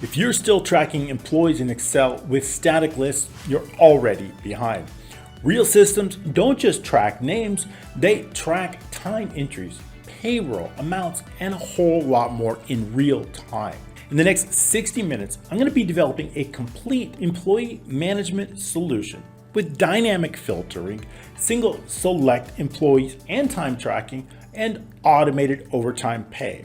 If you're still tracking employees in Excel with static lists, you're already behind. Real systems don't just track names, they track time entries, payroll amounts, and a whole lot more in real time. In the next 60 minutes, I'm going to be developing a complete employee management solution with dynamic filtering, single select employees and time tracking, and automated overtime pay.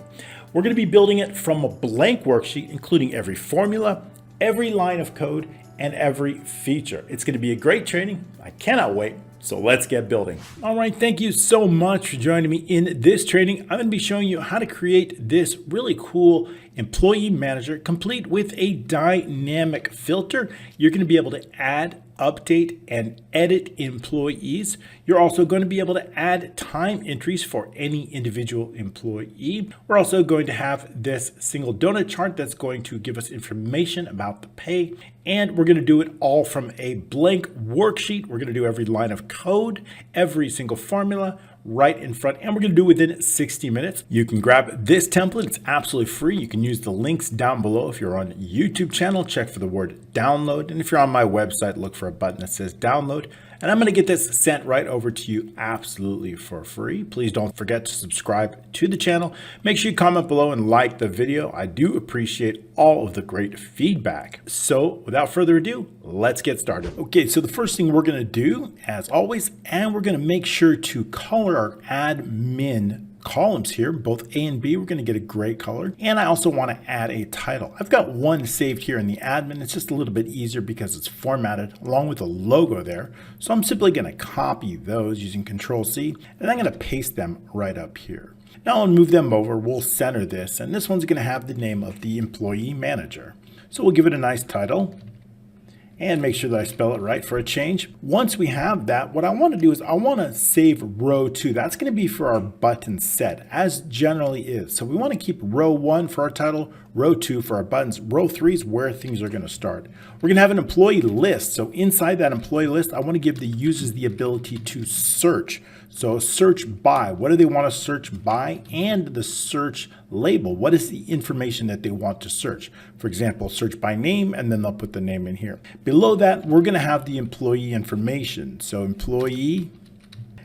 We're going to be building it from a blank worksheet, including every formula, every line of code, and every feature. It's going to be a great training. I cannot wait. So let's get building. All right, thank you so much for joining me in this training. I'm going to be showing you how to create this really cool employee manager complete with a dynamic filter. You're going to be able to add, update, and edit employees. You're also going to be able to add time entries for any individual employee. We're also going to have this single donut chart that's going to give us information about the pay. And we're going to do it all from a blank worksheet. We're going to do every line of code, every single formula right in front, and we're going to do it within 60 minutes. You can grab this template. It's absolutely free. You can use the links down below. If you're on YouTube channel, check for the word download. And if you're on my website, look for a button that says download. And I'm going to get this sent right over to you absolutely for free. Please don't forget to subscribe to the channel. Make sure you comment below and like the video. I do appreciate all of the great feedback. So without further ado, let's get started. Okay, so the first thing we're going to do, as always, and we're going to make sure to color our admin columns here, both A and B. We're going to get a gray color. And I also want to add a title. I've got one saved here in the admin. It's just a little bit easier because it's formatted along with a logo there. So I'm simply going to copy those using Control C, and I'm going to paste them right up here. Now I'll move them over. We'll center this, and this one's going to have the name of the employee manager. So we'll give it a nice title. And make sure that I spell it right for a change. Once we have that, what I want to do is I want to save row 2. That's going to be for our button set, as generally is. So we want to keep row 1 for our title, row 2 for our buttons. Row 3 is where things are going to start. We're going to have an employee list. So inside that employee list, I want to give the users the ability to search. So search by, what do they want to search by, and the search label. What is the information that they want to search? For example, search by name, and then they'll put the name in here. Below that, we're going to have the employee information. So employee,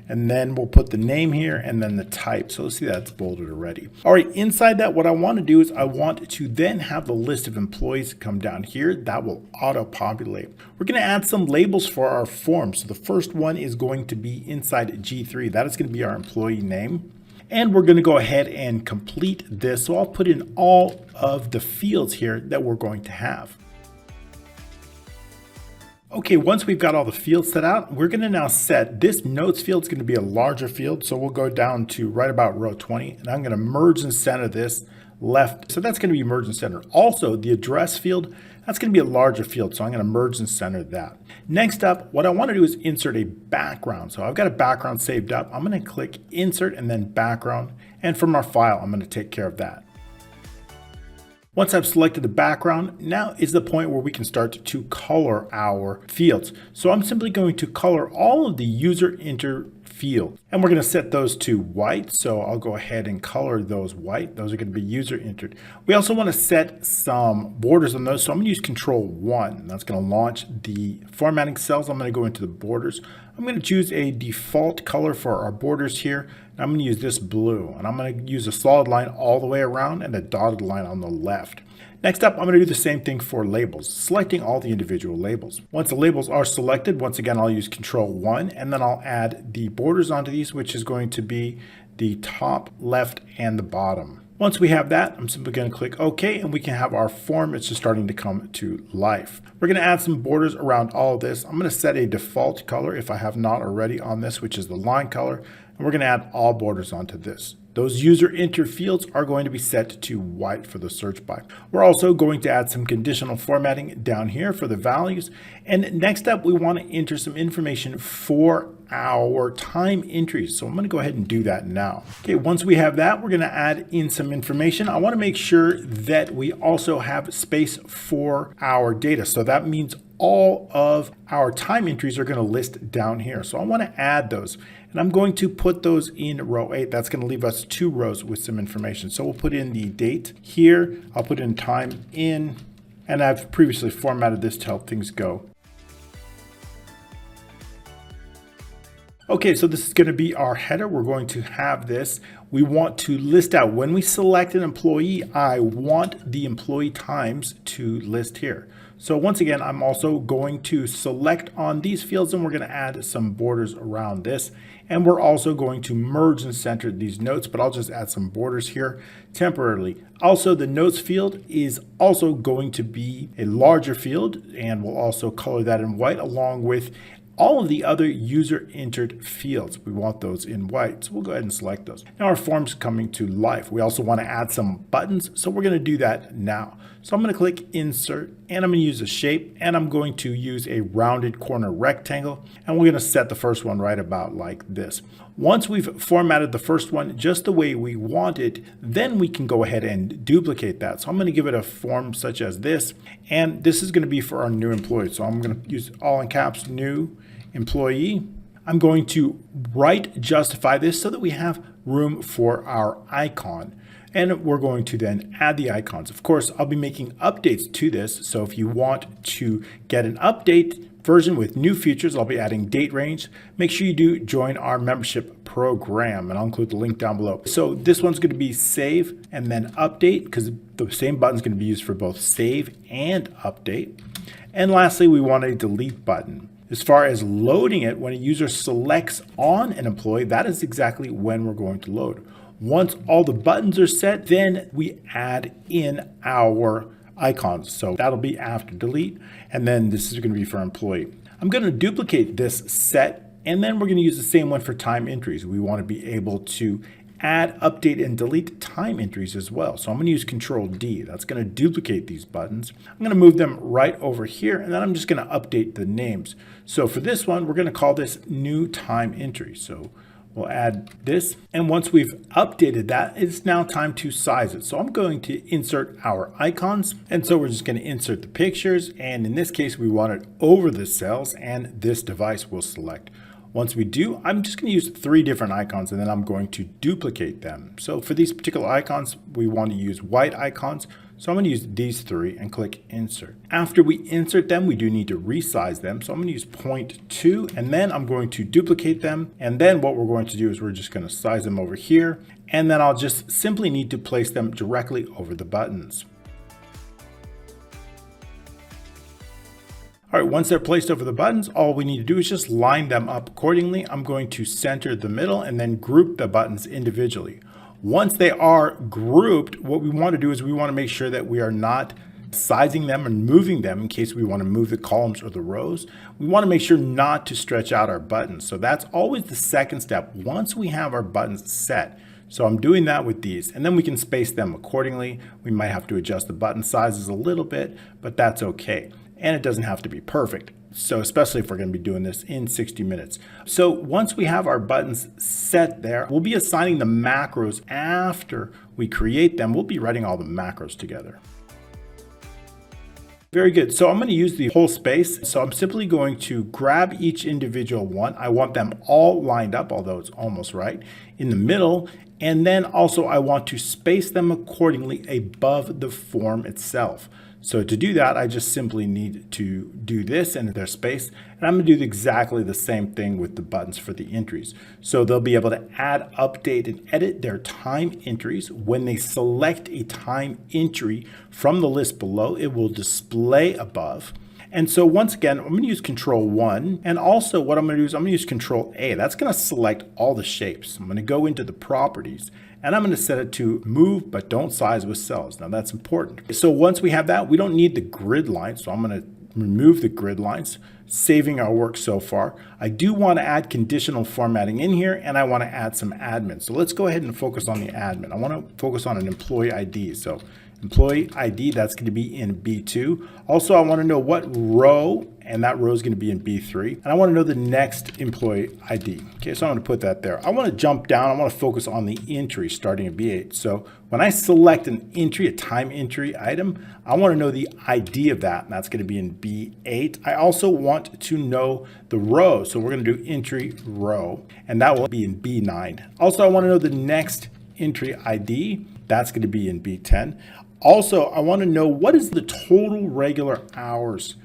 and then we'll put the name here and then the type. So let's see, that's bolded already. All right, inside that, what I want to do is I want to then have the list of employees come down here. That will auto-populate. We're going to add some labels for our form. So the first one is going to be inside G3. That is going to be our employee name. And we're going to go ahead and complete this. So I'll put in all of the fields here that we're going to have. Okay, once we've got all the fields set out, we're going to now set this notes field is going to be a larger field. So we'll go down to right about row 20, and I'm going to merge and center this left. So that's going to be merge and center. Also, the address field, that's going to be a larger field. So I'm going to merge and center that. Next up, what I want to do is insert a background. So I've got a background saved up. I'm going to click insert and then background. And from our file, I'm going to take care of that. Once I've selected the background, now is the point where we can start to color our fields. So I'm simply going to color all of the user enter fields, and we're going to set those to white. So I'll go ahead and color those white. Those are going to be user entered. We also want to set some borders on those. So I'm going to use Control 1. That's going to launch the formatting cells. I'm going to go into the borders. I'm going to choose a default color for our borders here. I'm going to use this blue, and I'm going to use a solid line all the way around and a dotted line on the left. Next up, I'm going to do the same thing for labels, selecting all the individual labels. Once the labels are selected, once again, I'll use Control 1, and then I'll add the borders onto these, which is going to be the top, left, and the bottom. Once we have that, I'm simply going to click OK, and we can have our form. It's just starting to come to life. We're going to add some borders around all of this. I'm going to set a default color if I have not already on this, which is the line color. And we're going to add all borders onto this. Those user enter fields are going to be set to white for the search by. We're also going to add some conditional formatting down here for the values. And next up, we want to enter some information for our time entries. So I'm going to go ahead and do that now. Okay, once we have that, we're going to add in some information. I want to make sure that we also have space for our data. So that means all of our time entries are going to list down here. So I want to add those, and I'm going to put those in row 8. That's going to leave us 2 rows with some information. So we'll put in the date here. I'll put in time in, And I've previously formatted this to help things go. Okay, so this is going to be our header. We're going to have this. We want to list out when we select an employee, I want the employee times to list here. So once again, I'm also going to select on these fields and we're going to add some borders around this. And we're also going to merge and center these notes, but I'll just add some borders here temporarily. Also, the notes field is also going to be a larger field, and we'll also color that in white along with all of the other user entered fields. We want those in white, so we'll go ahead and select those. Now our form's coming to life. We also want to add some buttons, so we're going to do that now. So I'm going to click Insert, and I'm going to use a shape, and I'm going to use a rounded corner rectangle, and we're going to set the first one right about like this. Once we've formatted the first one just the way we want it, then we can go ahead and duplicate that. So I'm going to give it a form such as this, and this is going to be for our new employee. So I'm going to use all in caps, new employee. I'm going to right justify this so that we have room for our icon. And we're going to then add the icons. Of course, I'll be making updates to this. So if you want to get an update version with new features, I'll be adding date range. Make sure you do join our membership program, and I'll include the link down below. So this one's going to be save and then update, because the same button is going to be used for both save and update. And lastly, we want a delete button. As far as loading it, when a user selects on an employee, that is exactly when we're going to load. Once all the buttons are set, then we add in our icons. So that'll be after delete, and then this is going to be for employee. I'm going to duplicate this set, and then we're going to use the same one for time entries. We want to be able to add, update, and delete time entries as well. So I'm going to use Control D. That's going to duplicate these buttons. I'm going to move them right over here, and then I'm just going to update the names. So for this one, we're going to call this new time entry. So we'll add this, and once we've updated that, it's now time to size it. So I'm going to insert our icons, and so we're just going to insert the pictures, and in this case we want it over the cells, and this device will select. Once we do, I'm just going to use 3 different icons, and then I'm going to duplicate them. So for these particular icons, we want to use white icons. So I'm going to use these 3 and click Insert. After we insert them, we do need to resize them. So I'm going to use 0.2, and then I'm going to duplicate them. And then what we're going to do is we're just going to size them over here. And then I'll just simply need to place them directly over the buttons. All right, once they're placed over the buttons, all we need to do is just line them up accordingly. I'm going to center the middle and then group the buttons individually. Once they are grouped, what we want to do is we want to make sure that we are not sizing them and moving them in case we want to move the columns or the rows. We want to make sure not to stretch out our buttons. So that's always the second step once we have our buttons set. So I'm doing that with these, and then we can space them accordingly. We might have to adjust the button sizes a little bit, but that's okay. And it doesn't have to be perfect. So especially if we're going to be doing this in 60 minutes. So once we have our buttons set there, we'll be assigning the macros after we create them. We'll be writing all the macros together. Very good. So I'm going to use the whole space. So I'm simply going to grab each individual one. I want them all lined up, although it's almost right, in the middle. And then also I want to space them accordingly above the form itself. So to do that, I just simply need to do this in their space. And I'm going to do exactly the same thing with the buttons for the entries. So they'll be able to add, update, and edit their time entries. When they select a time entry from the list below, it will display above. And so once again, I'm going to use Control 1. And also what I'm going to do is I'm going to use Control A. That's going to select all the shapes. I'm going to go into the properties, and I'm going to set it to move, but don't size with cells. Now that's important. So once we have that, we don't need the grid line. So I'm going to remove the grid lines, saving our work so far. I do want to add conditional formatting in here, and I want to add some admin. So let's go ahead and focus on the admin. I want to focus on an employee ID. So employee ID, that's going to be in B2. Also, I want to know what row, and that row is going to be in B3. And I want to know the next employee ID. Okay, so I'm going to put that there. I want to jump down. I want to focus on the entry starting at B8. So when I select an entry, a time entry item, I want to know the ID of that, and that's going to be in B8. I also want to know the row. So we're going to do entry row, and that will be in B9. Also, I want to know the next entry ID. That's going to be in B10. Also, I want to know what is the total regular hours.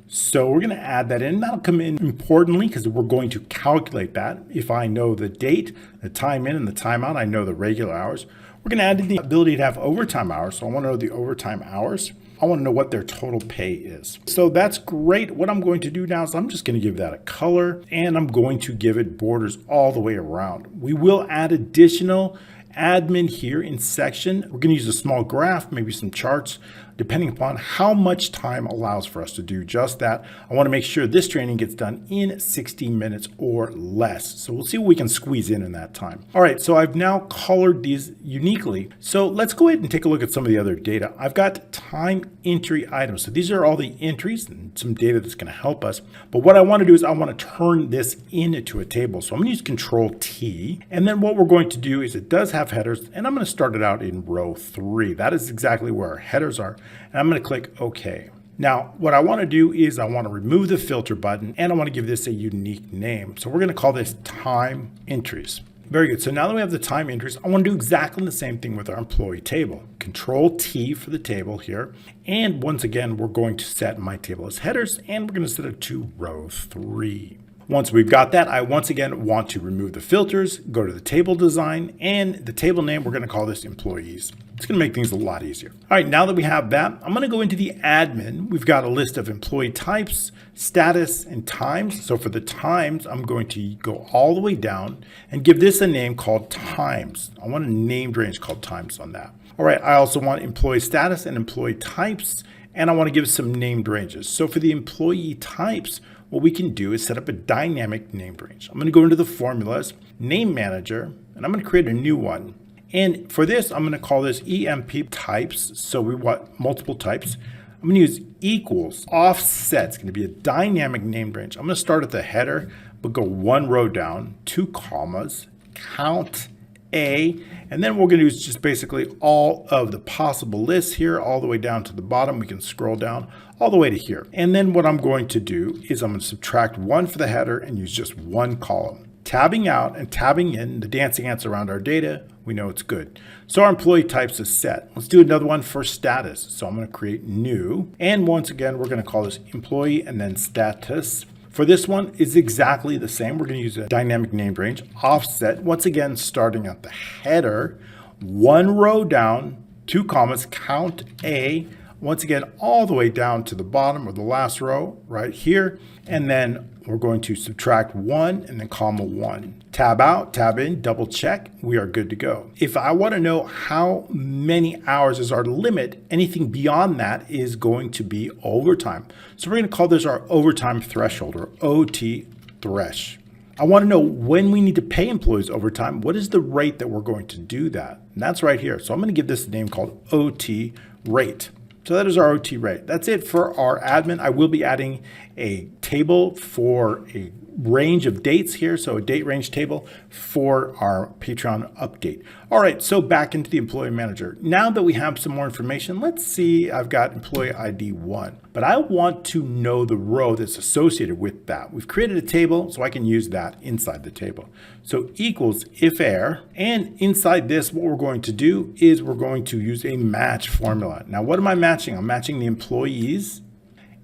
So we're going to add that in. That'll come in importantly because we're going to calculate that. If I know the date, the time in, and the time out, I know the regular hours. We're going to add in the ability to have overtime hours. So I want to know the overtime hours. I want to know what their total pay is. So that's great. What I'm going to do now is I'm just going to give that a color, and I'm going to give it borders all the way around. We will add additional admin here in section. We're going to use a small graph, maybe some charts, depending upon how much time allows for us to do just that. I want to make sure this training gets done in 60 minutes or less. So we'll see what we can squeeze in that time. All right, so I've now colored these uniquely. So let's go ahead and take a look at some of the other data. I've got time entry items. So these are all the entries and some data that's going to help us. But what I want to do is I want to turn this into a table. So I'm going to use Control T. And then what we're going to do is it does have headers, and I'm going to start it out in row 3. That is exactly where our headers are. And I'm going to click OK. Now, what I want to do is I want to remove the filter button, and I want to give this a unique name. So we're going to call this time entries. Very good. So now that we have the time entries, I want to do exactly the same thing with our employee table. Control T for the table here. And once again, we're going to set my table as headers, and we're going to set it to row 3. Once we've got that, I once again want to remove the filters, go to the table design, and the table name, we're going to call this employees. It's going to make things a lot easier. All right, now that we have that, I'm going to go into the admin. We've got a list of employee types, status, and times. So for the times, I'm going to go all the way down and give this a name called times. I want a named range called times on that. All right, I also want employee status and employee types, and I want to give some named ranges. So for the employee types, what we can do is set up a dynamic named range. I'm going to go into the formulas, name manager, and I'm going to create a new one. And for this, I'm going to call this EMP types. So we want multiple types. I'm going to use equals offset. It's going to be a dynamic named range. I'm going to start at the header, but go 1 row down, 2 commas, count A, and then what we're going to do is just basically all of the possible lists here, all the way down to the bottom. We can scroll down all the way to here. And then what I'm going to do is I'm going to subtract 1 for the header and use just 1 column. Tabbing out and tabbing in the dancing ants around our data, we know it's good. So our employee types is set. Let's do another one for status. So I'm going to create new. And once again, we're going to call this employee and then status. For this one, it's exactly the same. We're going to use a dynamic named range, offset. Once again, starting at the header, 1 row down, 2 commas, count A. Once again, all the way down to the bottom or the last row right here. And then we're going to subtract 1 and then comma 1. Tab out, tab in, double check. We are good to go. If I want to know how many hours is our limit, anything beyond that is going to be overtime. So we're going to call this our overtime threshold, or OT thresh. I want to know when we need to pay employees overtime. What is the rate that we're going to do that? And that's right here. So I'm going to give this a name called OT rate. So that is our OT rate. That's it for our admin. I will be adding a table for a range of dates here. So a date range table for our Patreon update. All right, so back into the employee manager. Now that we have some more information, let's see, I've got employee ID 1, but I want to know the row that's associated with that. We've created a table, so I can use that inside the table. So equals if err, and inside this, what we're going to do is we're going to use a match formula. Now, what am I matching? I'm matching the employees,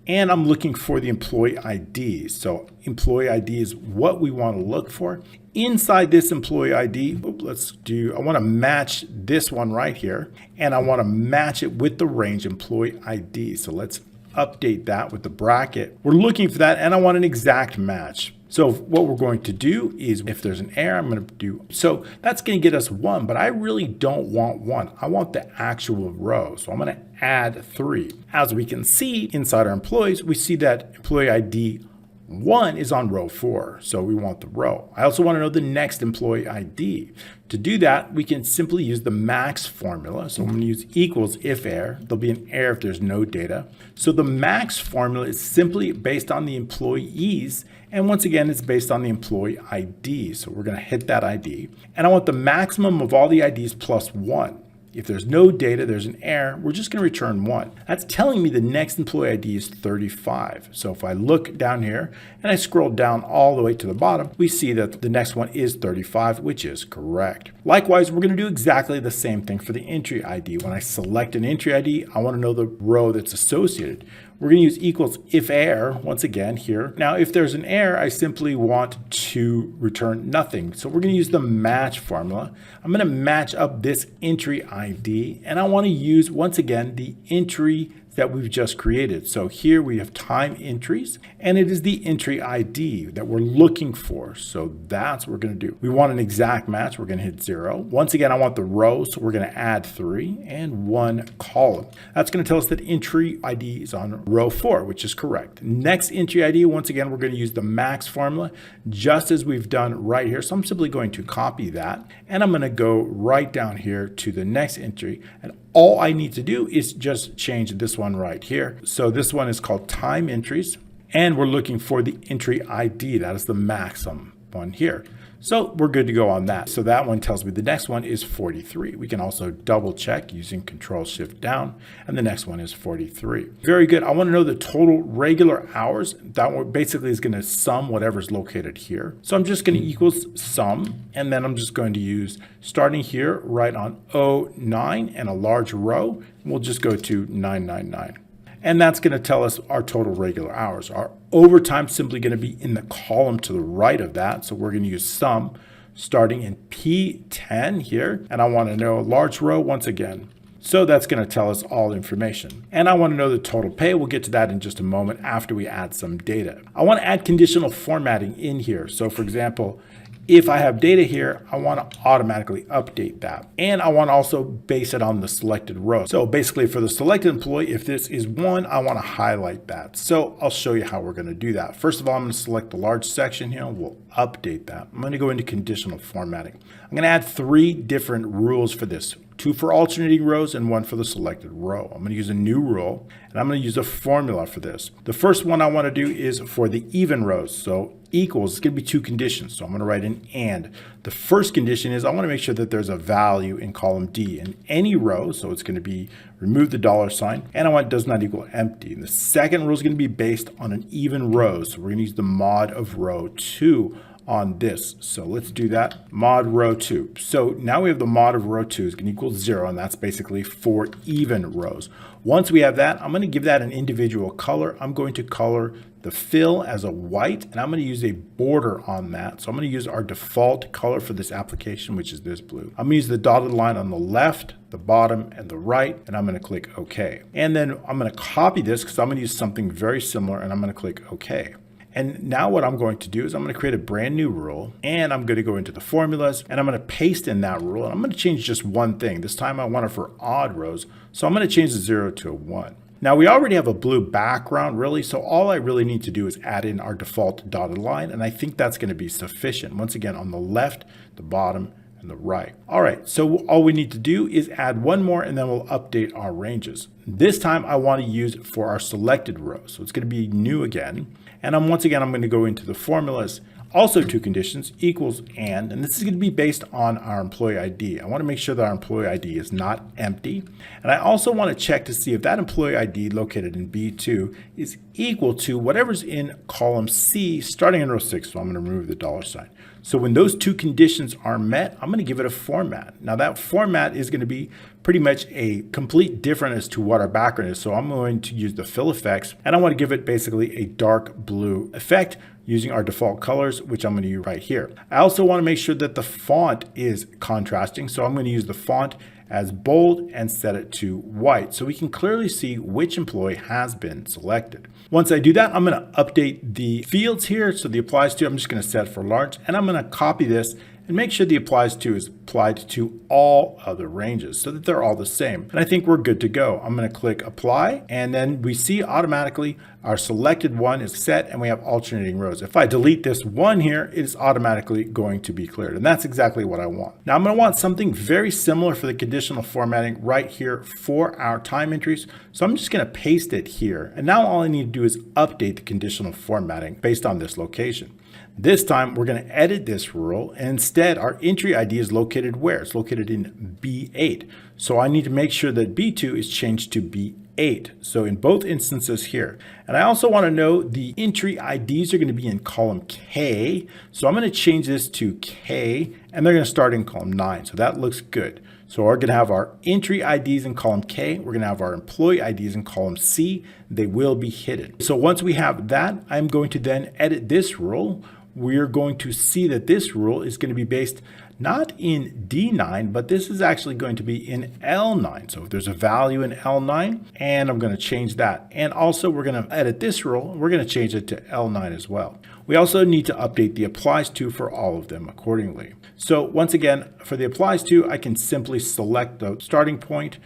and I'm looking for the employee ID. So employee ID is what we want to look for. Inside this employee ID, I want to match this one right here, and I want to match it with the range employee ID. So let's update that with the bracket. We're looking for that, and I want an exact match. So what we're going to do is if there's an error, I'm going to do, so that's going to get us 1, but I really don't want 1. I want the actual row. So I'm going to add 3. As we can see inside our employees, we see that employee ID 1 is on row 4. So we want the row. I also want to know the next employee ID. To do that, we can simply use the max formula. So I'm going to use equals if error. There'll be an error if there's no data. So the max formula is simply based on the employees. And once again, it's based on the employee ID. So we're going to hit that ID. And I want the maximum of all the IDs plus 1. If there's no data, there's an error, we're just going to return 1. That's telling me the next employee ID is 35. So if I look down here and I scroll down all the way to the bottom, we see that the next one is 35, which is correct. Likewise, we're going to do exactly the same thing for the entry ID. When I select an entry ID, I want to know the row that's associated. We're going to use equals if error once again here. Now, if there's an error, I simply want to return nothing. So we're going to use the match formula. I'm going to match up this entry ID, and I want to use once again the entry that we've just created. So here we have time entries, and it is the entry ID that we're looking for. So that's what we're going to do. We want an exact match. We're going to hit 0. Once again, I want the row, so we're going to add 3 and 1 column. That's going to tell us that entry ID is on row 4, which is correct. Next entry ID, once again, we're going to use the max formula, just as we've done right here. So I'm simply going to copy that, and I'm going to go right down here to the next entry, and all I need to do is just change this one right here. So this one is called time entries, and we're looking for the entry ID. That is the maximum one here. So we're good to go on that. So that one tells me the next one is 43. We can also double check using Control-Shift down, and the next one is 43. Very good. I want to know the total regular hours. That one basically is going to sum whatever's located here. So I'm just going to equals sum, and then I'm just going to use starting here right on 09 and a large row. We'll just go to 999. And that's going to tell us our total regular hours. Our overtime is simply going to be in the column to the right of that. So we're going to use sum starting in P10 here. And I want to know a large row once again. So that's going to tell us all information. And I want to know the total pay. We'll get to that in just a moment after we add some data. I want to add conditional formatting in here. So for example, if I have data here, I want to automatically update that. And I want to also base it on the selected row. So basically for the selected employee, if this is 1, I want to highlight that. So I'll show you how we're going to do that. First of all, I'm going to select the large section here. We'll update that. I'm going to go into conditional formatting. I'm going to add 3 different rules for this. 2 for alternating rows and 1 for the selected row. I'm going to use a new rule, and I'm going to use a formula for this. The first one I want to do is for the even rows. So equals, it's going to be 2 conditions. So I'm going to write an and. The first condition is I want to make sure that there's a value in column D in any row. So it's going to be remove the $sign, and I want does not equal empty. And the second rule is going to be based on an even row. So we're going to use the mod of row 2 on this. So let's do that. Mod row 2. So now we have the mod of row 2 is going to equal 0, and that's basically 4 even rows. Once we have that, I'm going to give that an individual color. I'm going to color the fill as a white, and I'm going to use a border on that. So I'm going to use our default color for this application, which is this blue. I'm going to use the dotted line on the left, the bottom, and the right, and I'm going to click OK. And then I'm going to copy this because I'm going to use something very similar, and I'm going to click OK. And now what I'm going to do is I'm going to create a brand new rule, and I'm going to go into the formulas, and I'm going to paste in that rule, and I'm going to change just one thing. This time I want it for odd rows, so I'm going to change the 0 to a 1. Now we already have a blue background really, so all I really need to do is add in our default dotted line, and I think that's going to be sufficient. Once again, on the left, the bottom, and the right. All right, so all we need to do is add one more, and then we'll update our ranges. This time I want to use it for our selected row, so it's going to be new again. And once again, I'm going to go into the formulas, also 2 conditions, equals and this is going to be based on our employee ID. I want to make sure that our employee ID is not empty. And I also want to check to see if that employee ID located in B2 is equal to whatever's in column C starting in row 6. So I'm going to remove the $sign. So when those 2 conditions are met, I'm going to give it a format. Now that format is going to be pretty much a complete different as to what our background is. So I'm going to use the fill effects, and I want to give it basically a dark blue effect using our default colors, which I'm going to use right here. I also want to make sure that the font is contrasting. So I'm going to use the font as bold and set it to white so we can clearly see which employee has been selected. Once I do that, I'm going to update the fields here. So the applies to, I'm just going to set for large, and I'm going to copy this and make sure the applies to is applied to all other ranges so that they're all the same. And I think we're good to go. I'm going to click apply, and then we see automatically our selected one is set and we have alternating rows. If I delete this one here, it is automatically going to be cleared. And that's exactly what I want. Now I'm going to want something very similar for the conditional formatting right here for our time entries. So I'm just going to paste it here. And now all I need to do is update the conditional formatting based on this location. This time we're going to edit this rule, and instead our entry ID is located where? It's located in B8. So I need to make sure that B2 is changed to B8. So in both instances here. And I also want to know the entry IDs are going to be in column K. So I'm going to change this to K, and they're going to start in column 9. So that looks good. So we're going to have our entry IDs in column K. We're going to have our employee IDs in column C. They will be hidden. So once we have that, I'm going to then edit this rule. We're going to see that this rule is going to be based not in D9, but this is actually going to be in L9. So if there's a value in L9, and I'm going to change that. And also we're going to edit this rule. We're going to change it to L9 as well. We also need to update the applies to for all of them accordingly. So once again, for the applies to, I can simply select the starting point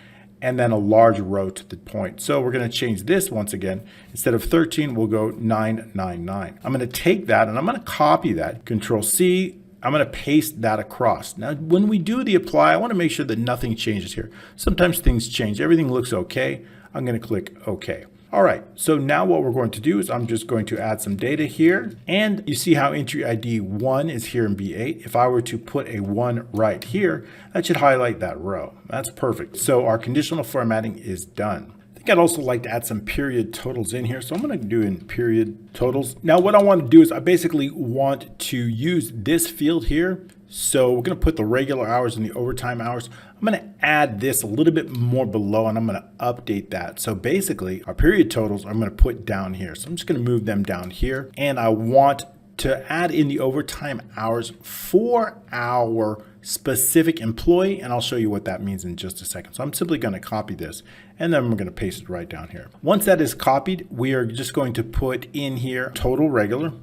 and then a large row to the point. So we're going to change this once again. Instead of 13, we'll go 999. I'm going to take that and I'm going to copy that. Control C. I'm going to paste that across. Now, when we do the apply, I want to make sure that nothing changes here. Sometimes things change. Everything looks okay. I'm going to click OK. All right, so now what we're going to do is I'm just going to add some data here. And you see how entry ID 1 is here in B8. If I were to put a 1 right here, that should highlight that row. That's perfect. So our conditional formatting is done. I think I'd also like to add some period totals in here. So I'm going to do in period totals. Now what I want to do is I basically want to use this field here. So we're going to put the regular hours and the overtime hours. I'm going to add this a little bit more below, and I'm going to update that. So basically our period totals I'm going to put down here. So I'm just going to move them down here, and I want to add in the overtime hours for our specific employee, and I'll show you what that means in just a second. So I'm simply going to copy this, and then we're going to paste it right down here. Once that is copied, we are just going to put in here total regular.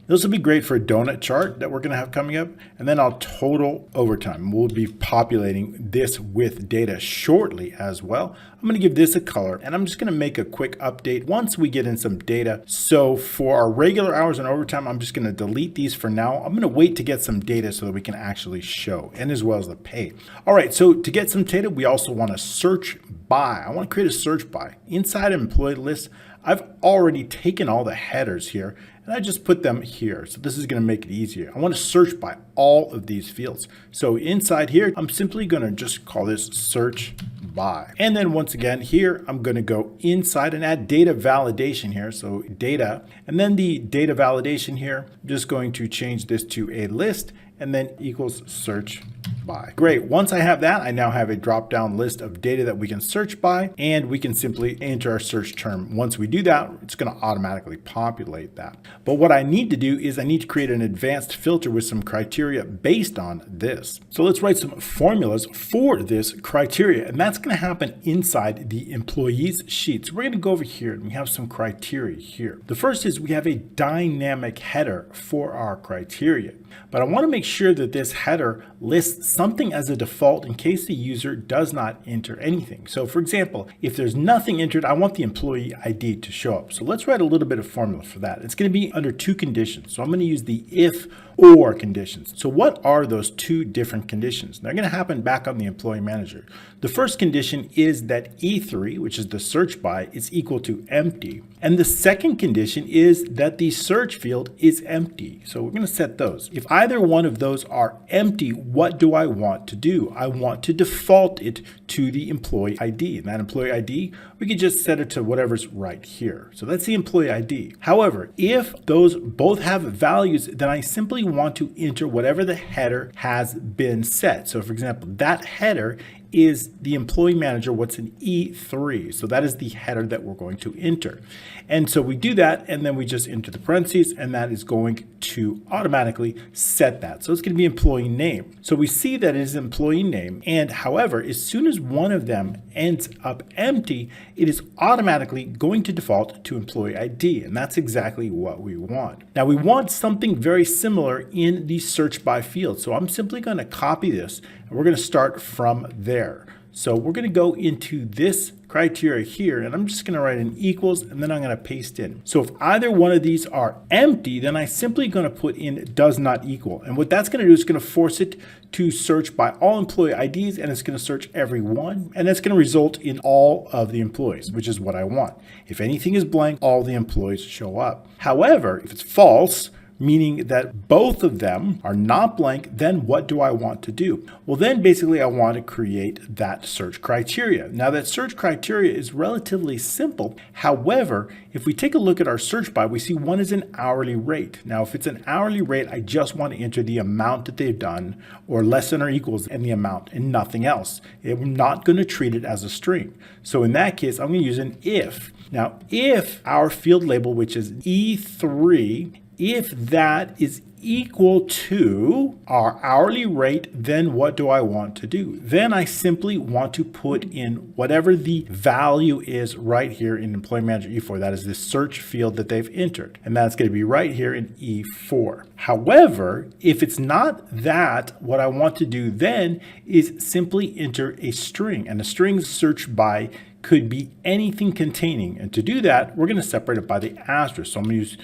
This will be great for a donut chart that we're going to have coming up. And then our total overtime. We'll be populating this with data shortly as well. I'm going to give this a color, and I'm just going to make a quick update once we get in some data. So for our regular hours and overtime, I'm just going to delete these for now. I'm going to wait to get some data so that we can actually show, and as well as the pay. All right, so to get some data, we also want to search by. I want to create a search by. Inside employee list, I've already taken all the headers here, and I just put them here. So this is going to make it easier. I want to search by all of these fields. So inside here, I'm simply going to just call this search by. And then once again here, I'm going to go inside and add data validation here. So data, and then the data validation here, I'm just going to change this to a list and then equals search by. Great. Once I have that, I now have a drop-down list of data that we can search by, and we can simply enter our search term. Once we do that, it's going to automatically populate that. But what I need to do is I need to create an advanced filter with some criteria based on this. So let's write some formulas for this criteria, and that's going to happen inside the employees sheet. So we're going to go over here and we have some criteria here. The first is we have a dynamic header for our criteria. But I want to make sure that this header lists something as a default in case the user does not enter anything. So for example, if there's nothing entered, I want the employee ID to show up. So let's write a little bit of formula for that. It's going to be under two conditions. So I'm going to use the if or conditions. So what are those two different conditions? They're going to happen back on the employee manager. The first condition is that E3, which is the search by, is equal to empty. And the second condition is that the search field is empty. So we're going to set those. If either one of those are empty, what do I want to do? I want to default it to the employee ID. And that employee ID, we can just set it to whatever's right here. So that's the employee ID. However, if those both have values, then I simply want to enter whatever the header has been set. So for example, that header is the employee manager, what's an E3. So that is the header that we're going to enter. And so we do that, and then we just enter the parentheses, and that is going to automatically set that. So it's going to be employee name. So we see that it is employee name. And however, as soon as one of them ends up empty, it is automatically going to default to employee ID. And that's exactly what we want. Now we want something very similar in the search by field. So I'm simply going to copy this, and we're going to start from there. So we're going to go into this criteria here, and I'm just going to write an equals, and then I'm going to paste in. So if either one of these are empty, then I'm simply going to put in does not equal. And what that's going to do is going to force it to search by all employee IDs, and it's going to search every one, and that's going to result in all of the employees, which is what I want. If anything is blank, all the employees show up. However, if it's false, meaning that both of them are not blank, then what do I want to do? Well, then basically I want to create that search criteria. Now that search criteria is relatively simple. However, if we take a look at our search by, we see one is an hourly rate. Now, if it's an hourly rate, I just want to enter the amount that they've done or less than or equals in the amount and nothing else. I'm not going to treat it as a string. So in that case, I'm going to use an if. Now, if our field label, which is E3, if that is equal to our hourly rate, then what do I want to do? Then I simply want to put in whatever the value is right here in Employee Manager E4. That is the search field that they've entered. And that's going to be right here in E4. However, if it's not that, what I want to do then is simply enter a string. And a string search by could be anything containing. And to do that, we're going to separate it by the asterisk. So I'm going to use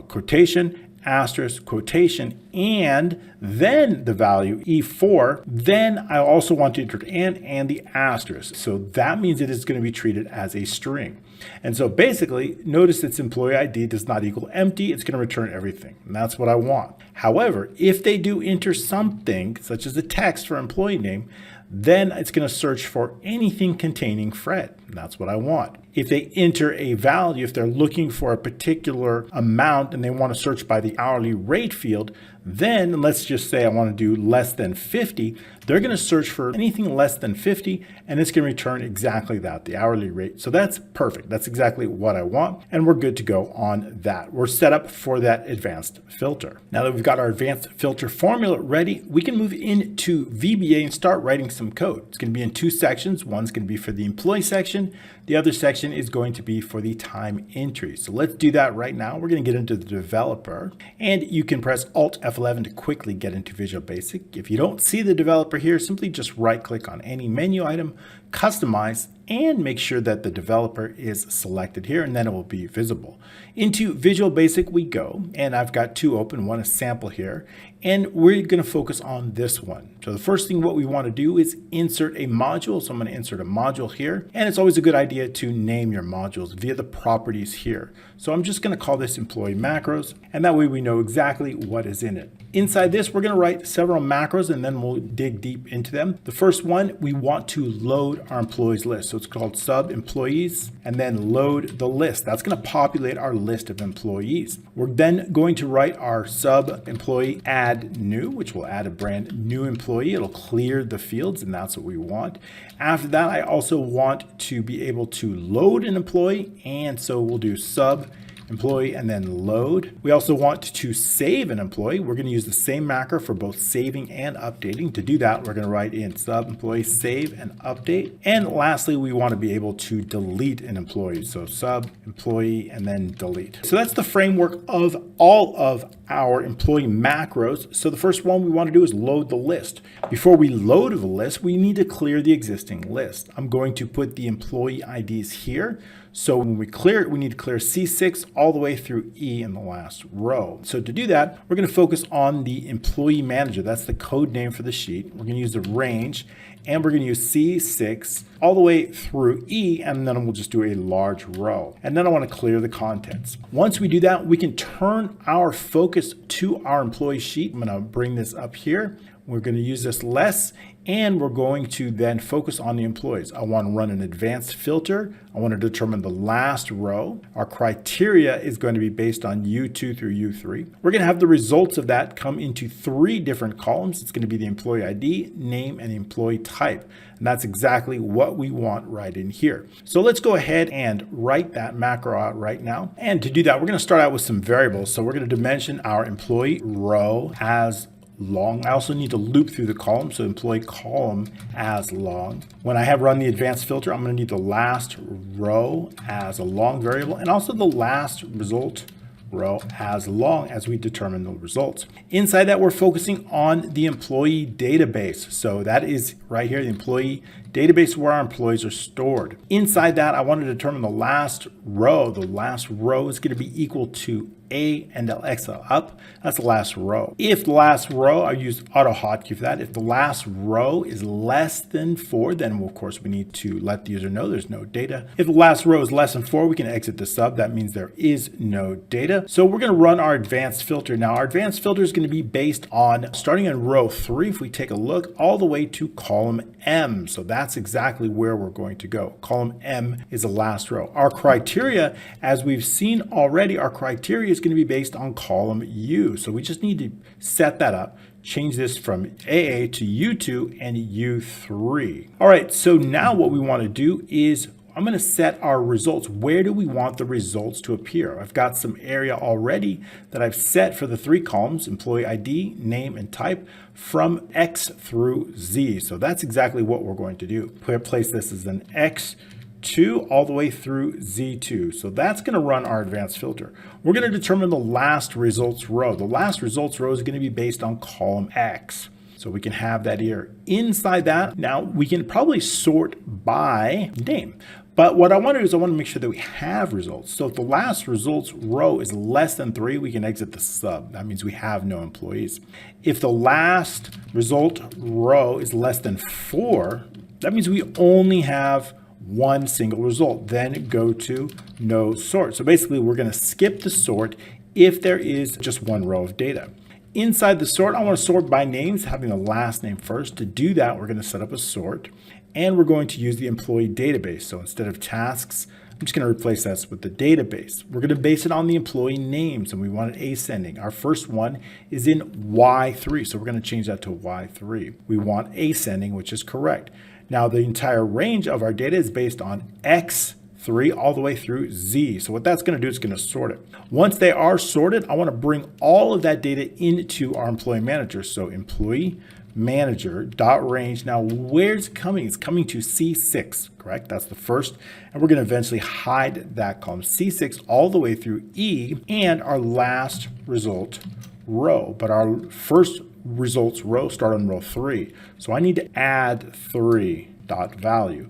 quotation, asterisk, quotation, and then the value E4. Then I also want to enter and the asterisk. So that means it is going to be treated as a string. And so basically, notice its employee ID does not equal empty. It's going to return everything. And that's what I want. However, if they do enter something, such as a text for employee name, then it's going to search for anything containing Fred. And that's what I want. If they enter a value, if they're looking for a particular amount and they want to search by the hourly rate field, then let's just say I want to do less than 50. They're going to search for anything less than 50, and it's going to return exactly that, the hourly rate. So that's perfect. That's exactly what I want, and we're good to go on that. We're set up for that advanced filter. Now that we've got our advanced filter formula ready, we can move into VBA and start writing some code. It's going to be in two sections. One's going to be for the employee section. The other section is going to be for the time entry. So let's do that right now. We're going to get into the developer, and you can press Alt F11 to quickly get into Visual Basic. If you don't see the developer here, simply just right click on any menu item, customize, and make sure that the developer is selected here, and then it will be visible. Into Visual Basic we go, and I've got two open, one is sample here, and we're going to focus on this one. So the first thing what we want to do is insert a module. So I'm going to insert a module here, and it's always a good idea to name your modules via the properties here. So I'm just going to call this employee macros, and that way we know exactly what is in it. Inside this, we're going to write several macros, and then we'll dig deep into them. The first one, we want to load our employees list. So it's called sub employees, and then load the list. That's going to populate our list of employees. We're then going to write our sub employee add new, which will add a brand new employee. It'll clear the fields, and that's what we want. After that, I also want to be able to load an employee, and so we'll do sub employee and then load. We also want to save an employee. We're going to use the same macro for both saving and updating. To do that, we're going to write in sub employee save and update. And lastly, we want to be able to delete an employee. So sub employee and then delete. So that's the framework of all of our employee macros. So the first one we want to do is load the list. Before we load the list, we need to clear the existing list. I'm going to put the employee IDs here. So when we clear it, we need to clear C6 all the way through E in the last row. So to do that, we're going to focus on the employee manager. That's the code name for the sheet. We're going to use the range, and we're going to use C6 all the way through E, and then we'll just do a large row. And then I want to clear the contents. Once we do that, we can turn our focus to our employee sheet. I'm going to bring this up here. We're going to use this less, and we're going to then focus on the employees. I want to run an advanced filter. I want to determine the last row. Our criteria is going to be based on U2 through U3. We're going to have the results of that come into three different columns. It's going to be the employee ID, name, and employee type. And that's exactly what we want right in here. So let's go ahead and write that macro out right now. And to do that, we're going to start out with some variables. So we're going to dimension our employee row as long. I also need to loop through the column, so employee column as long. When I have run the advanced filter, I'm going to need the last row as a long variable, and also the last result row as long as we determine the results. Inside that, we're focusing on the employee database. So that is right here, the employee database where our employees are stored. Inside that, I want to determine the last row. The last row is going to be equal to A and Alexa up. That's the last row. If the last row, I use auto hotkey for that. If the last row is less than 4, then of course we need to let the user know there's no data. If the last row is less than 4, we can exit the sub. That means there is no data. So we're going to run our advanced filter. Now our advanced filter is going to be based on starting in row 3. If we take a look all the way to column M. So that's exactly where we're going to go. Column M is the last row. Our criteria, as we've seen already, our criteria is going to be based on column U. So we just need to set that up, change this from AA to U2 and U3. All right, so now what we want to do is I'm going to set our results. Where do we want the results to appear? I've got some area already that I've set for the 3 columns, employee ID, name, and type, from X through Z. So that's exactly what we're going to do. Place this as an X2 all the way through Z2. So that's going to run our advanced filter. We're going to determine the last results row. The last results row is going to be based on column X. So we can have that here. Inside that, now we can probably sort by name. But what I want to do is I want to make sure that we have results. So if the last results row is less than 3, we can exit the sub. That means we have no employees. If the last result row is less than 4, that means we only have one single result. Then go to no sort. So basically we're going to skip the sort if there is just one row of data. Inside the sort, I want to sort by names, having the last name first. To do that, we're going to set up a sort, and we're going to use the employee database. So instead of tasks, I'm just going to replace that with the database. We're going to base it on the employee names, and we want it ascending. Our first one is in Y3, so we're going to change that to Y3. We want ascending, which is correct. Now, the entire range of our data is based on X3 all the way through Z. So what that's going to do is going to sort it. Once they are sorted, I want to bring all of that data into our employee manager. So employee manager dot range. Now, where's it coming? It's coming to C6, correct? That's the first. And we're going to eventually hide that column C6 all the way through E and our last result row. But our first results row start on row 3. So I need to add 3 dot value.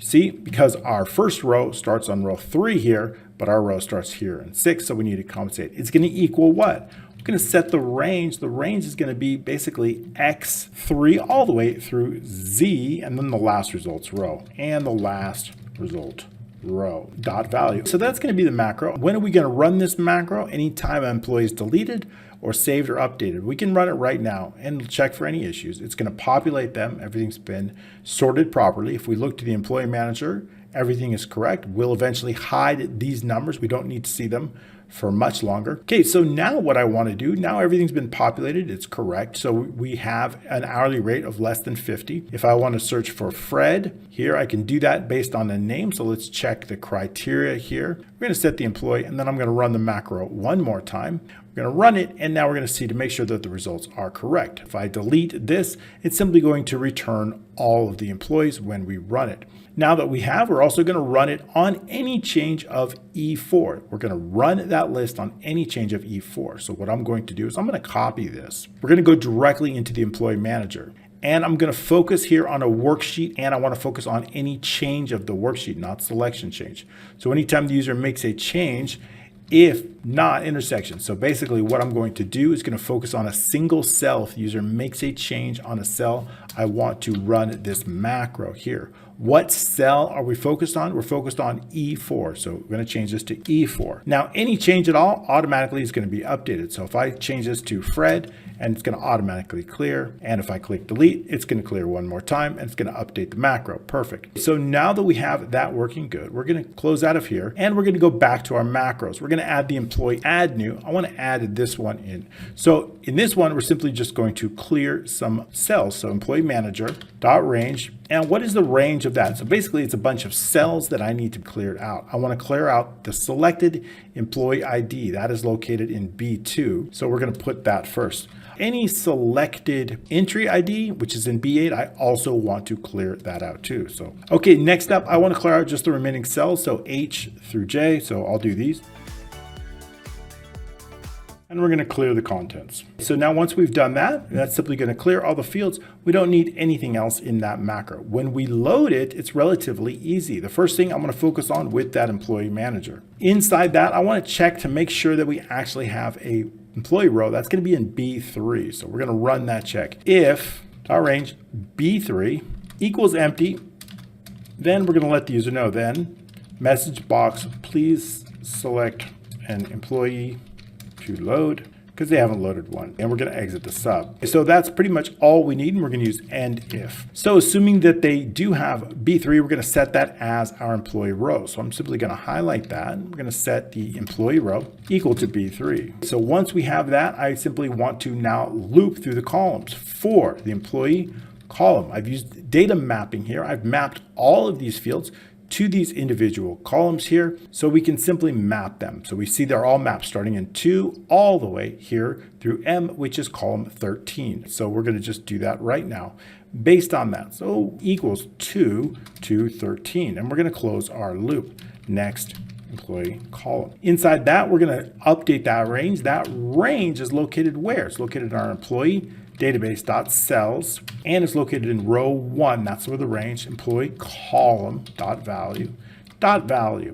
See, because our first row starts on row 3 here, but our row starts here in 6, so we need to compensate. It's going to equal what? We're going to set the range. The range is going to be basically X3 all the way through Z, and then the last results row, and the last result row dot value. So that's going to be the macro. When are we going to run this macro? Anytime an employee is deleted or saved or updated. We can run it right now and check for any issues. It's going to populate them. Everything's been sorted properly. If we look to the employee manager, everything is correct. We'll eventually hide these numbers. We don't need to see them for much longer. Okay, so now what I want to do, now everything's been populated, it's correct. So we have an hourly rate of less than 50. If I want to search for Fred, here I can do that based on the name. So let's check the criteria here. We're going to set the employee, and then I'm going to run the macro one more time. We're going to run it, and now we're going to see to make sure that the results are correct. If I delete this, it's simply going to return all of the employees when we run it. Now that we have, we're also going to run it on any change of E4. We're going to run that list on any change of E4. So what I'm going to do is I'm going to copy this. We're going to go directly into the employee manager. And I'm going to focus here on a worksheet, and I want to focus on any change of the worksheet, not selection change. So anytime the user makes a change, if not intersection. So basically what I'm going to do is going to focus on a single cell. If the user makes a change on a cell, I want to run this macro here. What cell are we focused on? We're focused on E4. So we're going to change this to E4. Now, any change at all automatically is going to be updated. So if I change this to Fred, and it's going to automatically clear. And if I click delete, it's going to clear one more time, and it's going to update the macro. Perfect. So now that we have that working good, we're going to close out of here, and we're going to go back to our macros. We're going to add the employee add new. I want to add this one in. So in this one, we're simply just going to clear some cells. So employee manager dot range. And what is the range of that? So basically it's a bunch of cells that I need to clear out. I want to clear out the selected employee ID that is located in B2. So we're going to put that first. Any selected entry ID, which is in B8, I also want to clear that out too. So, okay, next up, I want to clear out just the remaining cells. So H through J. So I'll do these. and we're going to clear the contents. So now once we've done that, that's simply going to clear all the fields. We don't need anything else in that macro. When we load it, it's relatively easy. The first thing I'm going to focus on with that employee manager. Inside that, I want to check to make sure that we actually have a employee row. That's going to be in B3. So we're going to run that check. If range B3 equals empty, then we're going to let the user know then message box, please select an employee to load, because they haven't loaded one, and we're going to exit the sub. So that's pretty much all we need, and we're going to use end if. So assuming that they do have B3, we're going to set that as our employee row. So I'm simply going to highlight that. We're going to set the employee row equal to B3. So once we have that, I simply want to now loop through the columns for the employee column. I've used data mapping here. I've mapped all of these fields to these individual columns here, so we can simply map them. So we see they're all mapped starting in 2 all the way here through M, which is column 13. So we're going to just do that right now based on that. So equals 2 to 13, and we're going to close our loop. Next employee column. Inside that, we're going to update that range. That range is located where? It's located in our employee database.cells, and it's located in row 1. That's where the range employee column .value.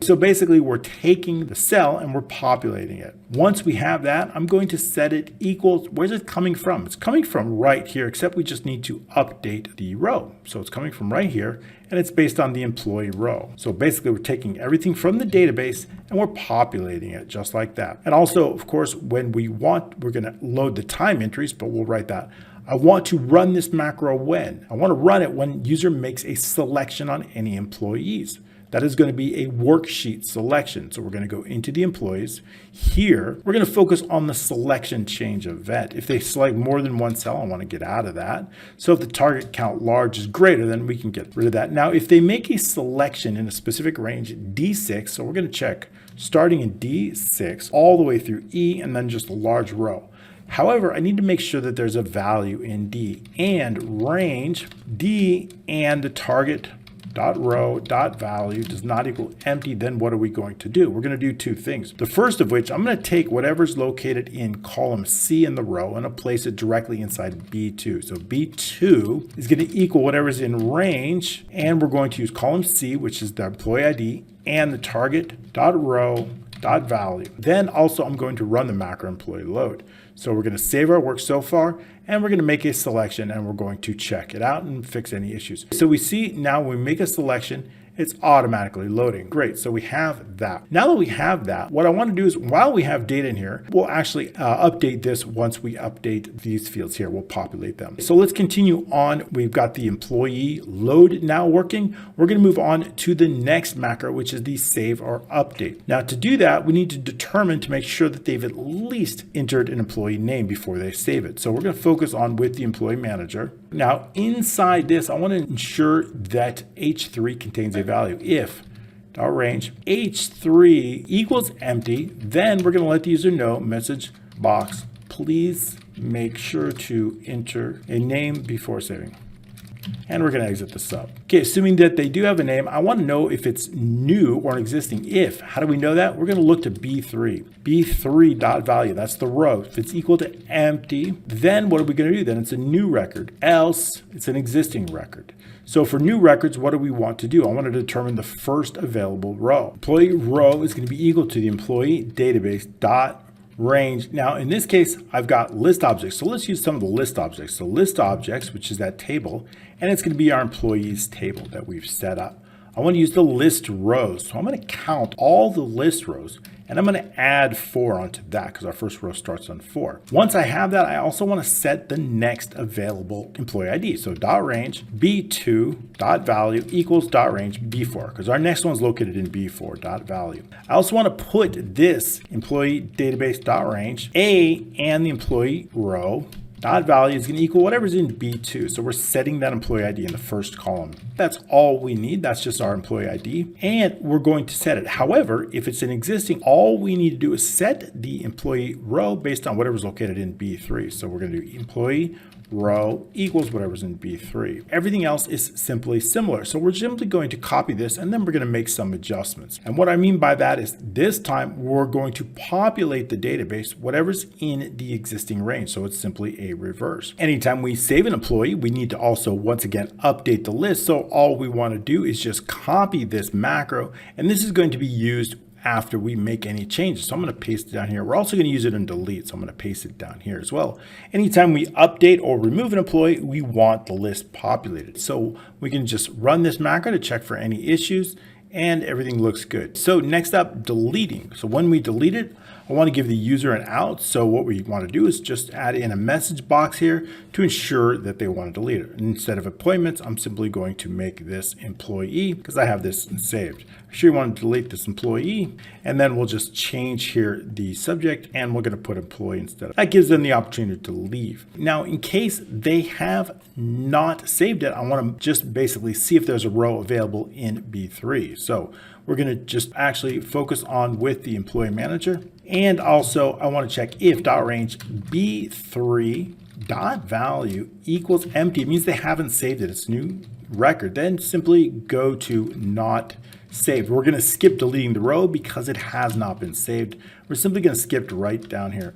So basically we're taking the cell and we're populating it. Once we have that, I'm going to set it equals, where's it coming from? It's coming from right here, except we just need to update the row. So it's coming from right here, and it's based on the employee row. So basically we're taking everything from the database and we're populating it just like that. And also, of course, when we want, we're going to load the time entries, but we'll write that. I want to run this macro when? I want to run it when user makes a selection on any employees. That is going to be a worksheet selection. So we're going to go into the employees. Here, we're going to focus on the selection change event. If they select more than one cell, I want to get out of that. So if the target count large is greater, then we can get rid of that. Now, if they make a selection in a specific range, D6, so we're going to check starting in D6 all the way through E and then just a large row. However, I need to make sure that there's a value in D, and range D and the target .row .value does not equal empty. Then what are we going to do? We're going to do 2 things. The first of which, I'm going to take whatever's located in column C in the row and I'll place it directly inside B2. So B2 is going to equal whatever's in range, and we're going to use column C, which is the employee ID, and the target .row .value. Then also I'm going to run the macro employee load. So we're going to save our work so far, and we're going to make a selection, and we're going to check it out and fix any issues. So we see now when we make a selection, it's automatically loading. Great, so we have that. Now that we have that, what I want to do is, while we have data in here, we'll actually update this once we update these fields here. We'll populate them. So let's continue on. We've got the employee load now working. We're going to move on to the next macro, which is the save or update. Now to do that, we need to determine to make sure that they've at least entered an employee name before they save it. So we're going to focus on with the employee manager. Now inside this, I want to ensure that H3 contains a value. If range H3 equals empty, then we're going to let the user know message box, please make sure to enter a name before saving. And we're going to exit the sub. Okay, assuming that they do have a name, I want to know if it's new or an existing. If, how do we know that? We're going to look to B3. B3.value, that's the row. If it's equal to empty, then what are we going to do? Then it's a new record. Else, it's an existing record. So for new records, what do we want to do? I want to determine the first available row. Employee row is going to be equal to the employee database dot range. Now in this case, I've got list objects. So let's use some of the list objects. So list objects, which is that table, and it's going to be our employees table that we've set up. I want to use the list rows. So I'm going to count all the list rows, and I'm going to add 4 onto that because our first row starts on 4. Once I have that, I also want to set the next available employee ID. So .range B2.value equals .range B4 because our next one is located in B4.value. I also want to put this employee database .range A and the employee row .value is going to equal whatever's in B2. So we're setting that employee ID in the first column. That's all we need. That's just our employee ID. And we're going to set it. However, if it's an existing, all we need to do is set the employee row based on whatever's located in B3. So we're going to do employee row equals whatever's in B3. Everything else is simply similar. So we're simply going to copy this and then we're going to make some adjustments. And what I mean by that is this time we're going to populate the database, whatever's in the existing range. So it's simply a reverse. Anytime we save an employee, we need to also once again update the list. So all we want to do is just copy this macro, and this is going to be used after we make any changes. So I'm going to paste it down here. We're also going to use it in delete. So I'm going to paste it down here as well. Anytime we update or remove an employee, we want the list populated. So we can just run this macro to check for any issues, and everything looks good. So next up, deleting. So when we delete it, I want to give the user an out. So what we want to do is just add in a message box here to ensure that they want to delete it. And instead of appointments, I'm simply going to make this employee because I have this saved. I'm sure you want to delete this employee, and then we'll just change here the subject, and we're going to put employee instead. That gives them the opportunity to leave. Now, in case they have not saved it, I want to just basically see if there's a row available in B3. So we're going to just actually focus on with the employee manager. And also I want to check if .range B3 .value equals empty. It means they haven't saved it. It's a new record. Then simply go to not saved. We're going to skip deleting the row because it has not been saved. We're simply going to skip right down here.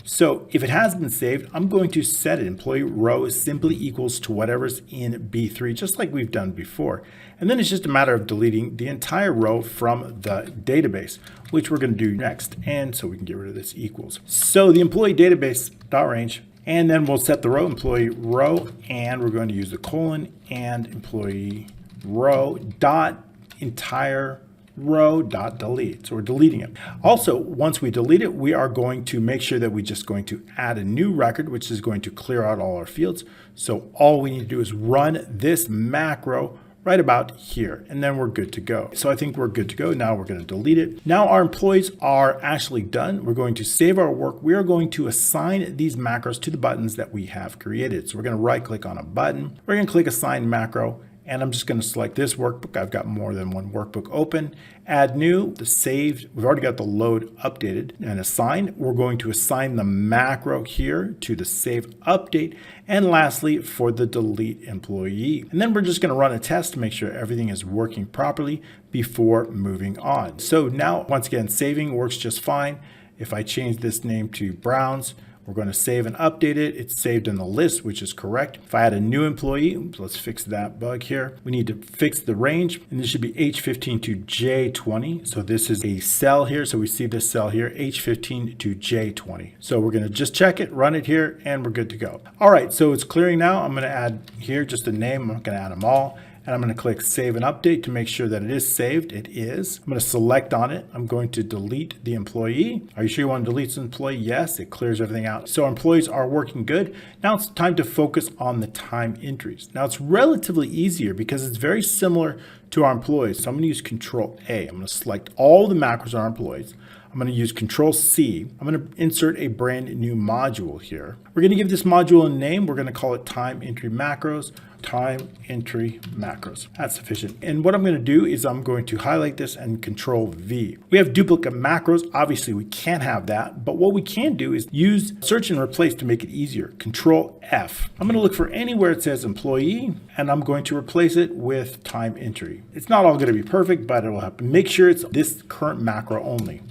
So if it has been saved, I'm going to set it. Employee row is simply equals to whatever's in B3, just like we've done before. And then it's just a matter of deleting the entire row from the database, which we're going to do next. And so we can get rid of this equals. So the employee database .range, and then we'll set the row, employee row, and we're going to use the colon and employee row dot entire row dot delete. So we're deleting it. Also, once we delete it, we are going to make sure that we're just going to add a new record, which is going to clear out all our fields. So all we need to do is run this macro right about here, and then we're good to go. So I think we're good to go. Now we're going to delete it. Now our employees are actually done. We're going to save our work. We are going to assign these macros to the buttons that we have created. So we're going to right click on a button. We're going to click assign macro. And I'm just going to select this workbook. I've got more than one workbook open. Add new, the saved. We've already got the load updated and assigned. We're going to assign the macro here to the save update. And lastly, for the delete employee. And then we're just going to run a test to make sure everything is working properly before moving on. So now, once again, saving works just fine. If I change this name to Browns, we're going to save and update it. It's saved in the list, which is correct. If I add a new employee, let's fix that bug here. We need to fix the range, and this should be H15 to J20. So this is a cell here. So we see this cell here, H15 to J20. So we're going to just check it, run it here, and we're good to go. All right, so it's clearing now. I'm going to add here just a name. I'm not going to add them all. And I'm going to click save and update to make sure that it is saved. It is. I'm going to select on it. I'm going to delete the employee. Are you sure you want to delete this employee? Yes, it clears everything out. So our employees are working good. Now it's time to focus on the time entries. Now it's relatively easier because it's very similar to our employees. So I'm going to use Control A. I'm going to select all the macros on our employees. I'm going to use Control C. I'm going to insert a brand new module here. We're going to give this module a name. We're going to call it time entry macros. Time entry macros. That's sufficient. And what I'm going to do is I'm going to highlight this and Control V. We have duplicate macros. Obviously, we can't have that. But what we can do is use search and replace to make it easier. Control F. I'm going to look for anywhere it says employee, and I'm going to replace it with time entry. It's not all going to be perfect, but it will happen. Make sure it's this current macro only.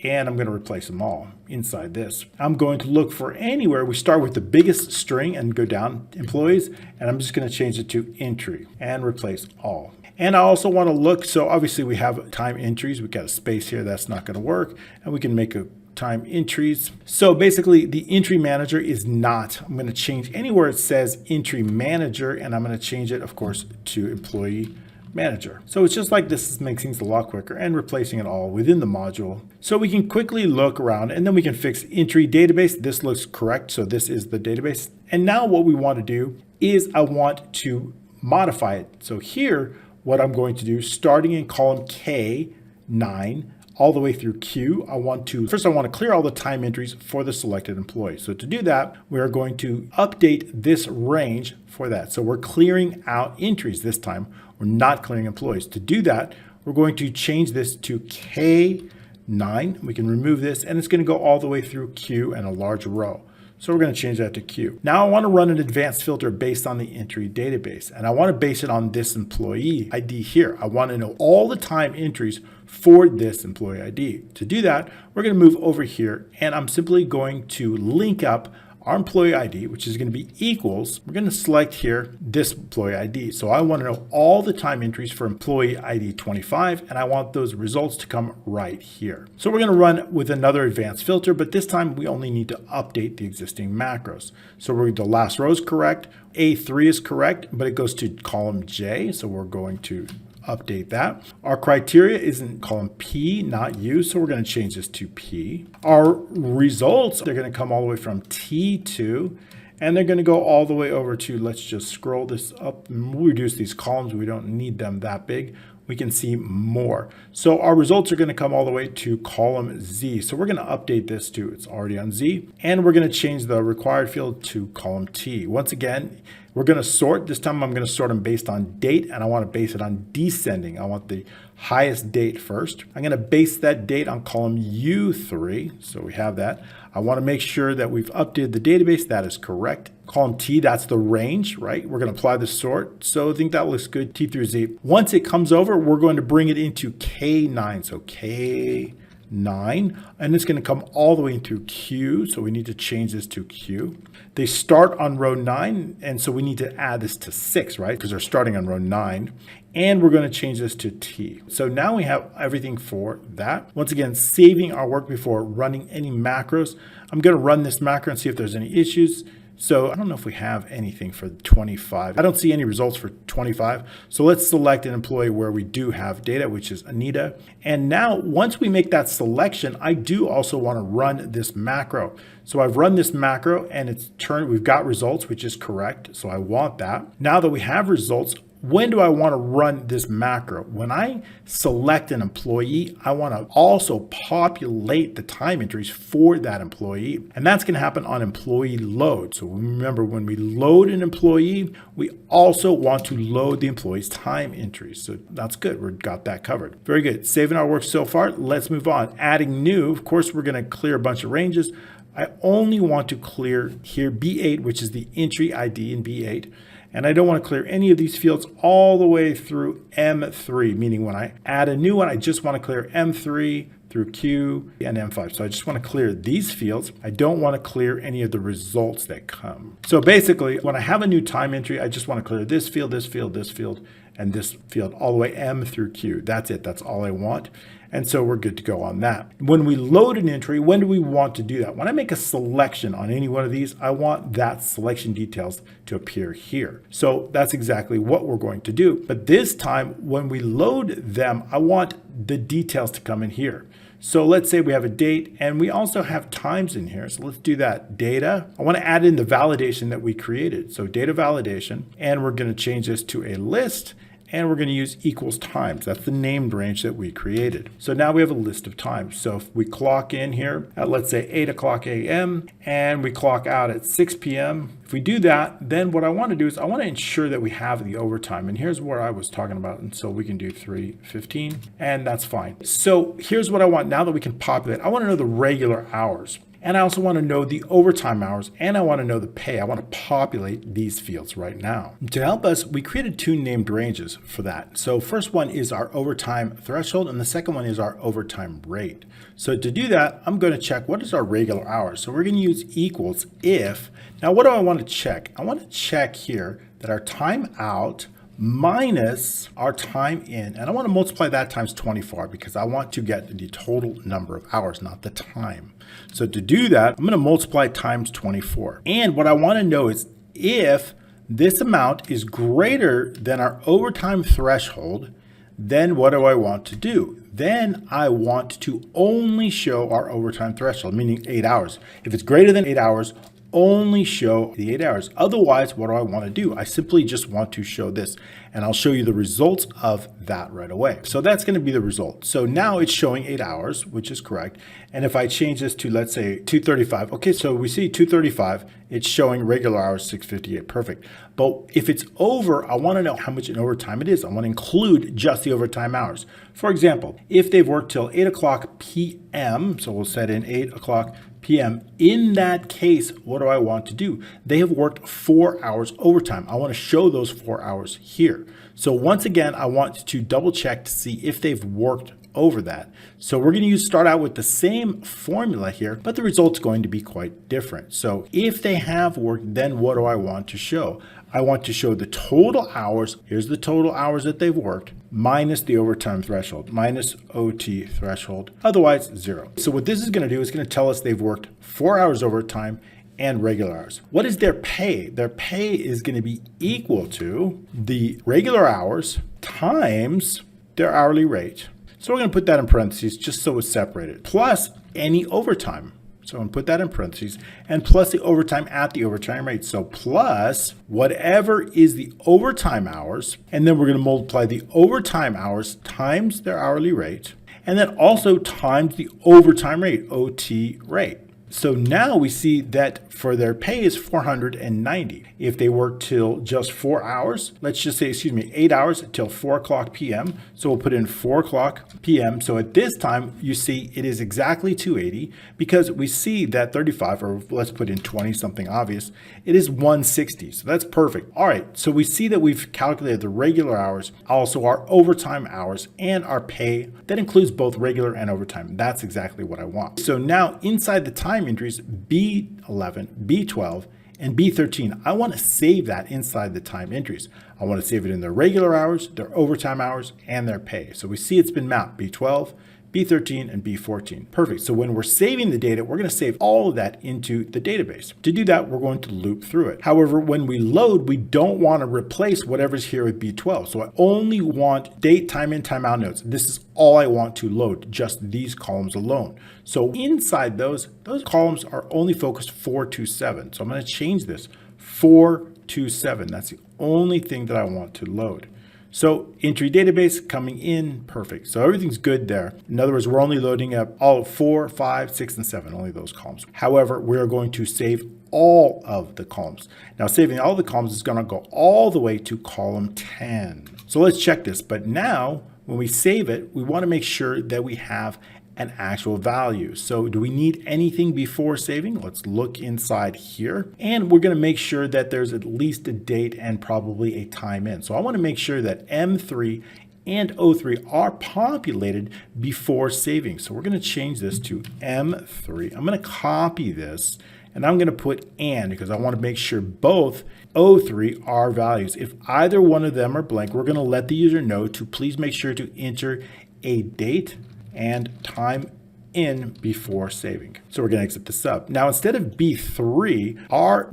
And I'm going to replace them all inside this. I'm going to look for anywhere. We start with the biggest string and go down employees, and I'm just going to change it to entry and replace all. And I also want to look, so obviously we have time entries. We've got a space here that's not going to work, and we can make a time entries. So basically the entry manager is not. I'm going to change anywhere it says entry manager, and I'm going to change it, of course, to employee manager. So it's just like this makes things a lot quicker, and replacing it all within the module. So we can quickly look around, and then we can fix entry database. This looks correct. So this is the database. And now what we want to do is I want to modify it. So here, what I'm going to do, starting in column K9, all the way through Q, I want to clear all the time entries for the selected employee. So to do that, we are going to update this range for that. So we're clearing out entries this time. We're not clearing employees. To do that, we're going to change this to K9. We can remove this, and it's going to go all the way through Q and a large row. So we're going to change that to Q. Now I want to run an advanced filter based on the entry database. And I want to base it on this employee ID here. I want to know all the time entries for this employee ID. To do that, we're going to move over here, and I'm simply going to link up our employee ID, which is going to be equals, we're going to select here this employee ID. So I want to know all the time entries for employee ID 25, and I want those results to come right here. So we're going to run with another advanced filter, but this time we only need to update the existing macros. So the last row is correct, A3 is correct, but it goes to column J, so we're going to update that. Our criteria is in column P, not U, so we're going to change this to P. Our results, they're going to come all the way from T2, and they're going to go all the way over to, let's just scroll this up and reduce these columns. We don't need them that big. We can see more. So our results are going to come all the way to column Z. So we're going to update this to, it's already on Z, and we're going to change the required field to column T. Once again, we're going to sort. This time I'm going to sort them based on date, and I want to base it on descending. I want the highest date first. I'm going to base that date on column U3. So we have that. I want to make sure that we've updated the database. That is correct. Column T, that's the range, right? We're going to apply the sort. So I think that looks good, T through Z. Once it comes over, we're going to bring it into K9. So K9, and it's going to come all the way into Q. So we need to change this to Q. They start on row 9, and so we need to add this to 6, right? Because they're starting on row 9. And we're going to change this to T. So now we have everything for that. Once again, saving our work before running any macros. I'm going to run this macro and see if there's any issues. So I don't know if we have anything for 25. I don't see any results for 25. So let's select an employee where we do have data, which is Anita. And now once we make that selection, I do also want to run this macro. So I've run this macro and it's turned, we've got results, which is correct. So I want that. Now that we have results, when do I want to run this macro? When I select an employee, I want to also populate the time entries for that employee. And that's going to happen on employee load. So remember, when we load an employee, we also want to load the employee's time entries. So that's good. We've got that covered. Very good. Saving our work so far. Let's move on. Adding new. Of course, we're going to clear a bunch of ranges. I only want to clear here B8, which is the entry ID in B8. And I don't want to clear any of these fields all the way through M3, meaning when I add a new one, I just want to clear M3 through Q and M5. So I just want to clear these fields. I don't want to clear any of the results that come. So basically, when I have a new time entry, I just want to clear this field, this field, this field, and this field all the way M through Q. That's it. That's all I want. And so we're good to go on that. When we load an entry, when do we want to do that? When I make a selection on any one of these, I want that selection details to appear here. So that's exactly what we're going to do. But this time, when we load them, I want the details to come in here. So let's say we have a date and we also have times in here. So let's do that. Data. I want to add in the validation that we created. So data validation, and we're going to change this to a list. And we're going to use equals times. That's the named range that we created. So now we have a list of times. So if we clock in here at, let's say, 8 o'clock a.m. and we clock out at 6 p.m. If we do that, then what I want to do is I want to ensure that we have the overtime. And here's what I was talking about. And so we can do 3:15, and that's fine. So here's what I want now that we can populate. I want to know the regular hours. And I also want to know the overtime hours, and I want to know the pay. I want to populate these fields right now. To help us, we created two named ranges for that. So first one is our overtime threshold, and the second one is our overtime rate. So to do that, I'm going to check what is our regular hours. So we're going to use equals if. Now what do I want to check? I want to check here that our time out minus our time in, and I want to multiply that times 24 because I want to get the total number of hours, not the time. So to do that, I'm going to multiply times 24. And what I want to know is if this amount is greater than our overtime threshold, then what do I want to do? Then I want to only show our overtime threshold, meaning 8 hours. If it's greater than 8 hours, only show the 8 hours. Otherwise, what do I want to do? I simply just want to show this, and I'll show you the results of that right away. So that's going to be the result. So now it's showing 8 hours, which is correct. And if I change this to, let's say, 2:35, okay, so we see 2:35, it's showing regular hours 6:58, perfect. But if it's over, I want to know how much in overtime it is. I want to include just the overtime hours. For example, if they've worked till 8 o'clock p.m., so we'll set in 8 o'clock p.m. In that case, what do I want to do? They have worked 4 hours overtime. I want to show those 4 hours here. So once again, I want to double check to see if they've worked over that. So we're going to start out with the same formula here, but the result's going to be quite different. So if they have worked, then what do I want to show? I want to show the total hours. Here's the total hours that they've worked minus the overtime threshold, minus OT threshold, otherwise 0. So what this is going to do is going to tell us they've worked 4 hours overtime and regular hours. What is their pay? Their pay is going to be equal to the regular hours times their hourly rate. So we're going to put that in parentheses just so it's separated, plus any overtime. So I'm going to put that in parentheses, and plus the overtime at the overtime rate. So plus whatever is the overtime hours, and then we're going to multiply the overtime hours times their hourly rate, and then also times the overtime rate, OT rate. So now we see that for their pay is 490. If they work till just 4 hours, let's just say, 8 hours till 4 o'clock p.m. So we'll put in 4 o'clock p.m. So at this time, you see it is exactly 280 because we see that 35, or let's put in 20, something obvious, it is 160. So that's perfect. All right, so we see that we've calculated the regular hours, also our overtime hours, and our pay. That includes both regular and overtime. That's exactly what I want. So now inside the time entries, B11, B12, and B13, I want to save that inside the time entries. I want to save it in their regular hours, their overtime hours, and their pay. So we see it's been mapped, B12, B13, and B14. Perfect. So when we're saving the data, we're going to save all of that into the database. To do that, we're going to loop through it. However, when we load, we don't want to replace whatever's here with B12. So I only want date, time in, time out notes. This is all I want to load, just these columns alone. So inside those columns are only focused 4 to 7. So I'm going to change this 4 to 7. That's the only thing that I want to load. So entry database coming in, perfect. So everything's good there. In other words, we're only loading up all of 4, 5, 6, and 7, only those columns. However, we're going to save all of the columns. Now saving all the columns is going to go all the way to column 10. So let's check this. But now when we save it, we want to make sure that we have an actual value. So do we need anything before saving? Let's look inside here, and we're going to make sure that there's at least a date and probably a time in. So I want to make sure that M3 and O3 are populated before saving. So we're going to change this to M3. I'm going to copy this, and I'm going to put and because I want to make sure both O3 are values. If either one of them are blank, we're going to let the user know to please make sure to enter a date and time in before saving. So we're going to exit the sub. Now, instead of B3, our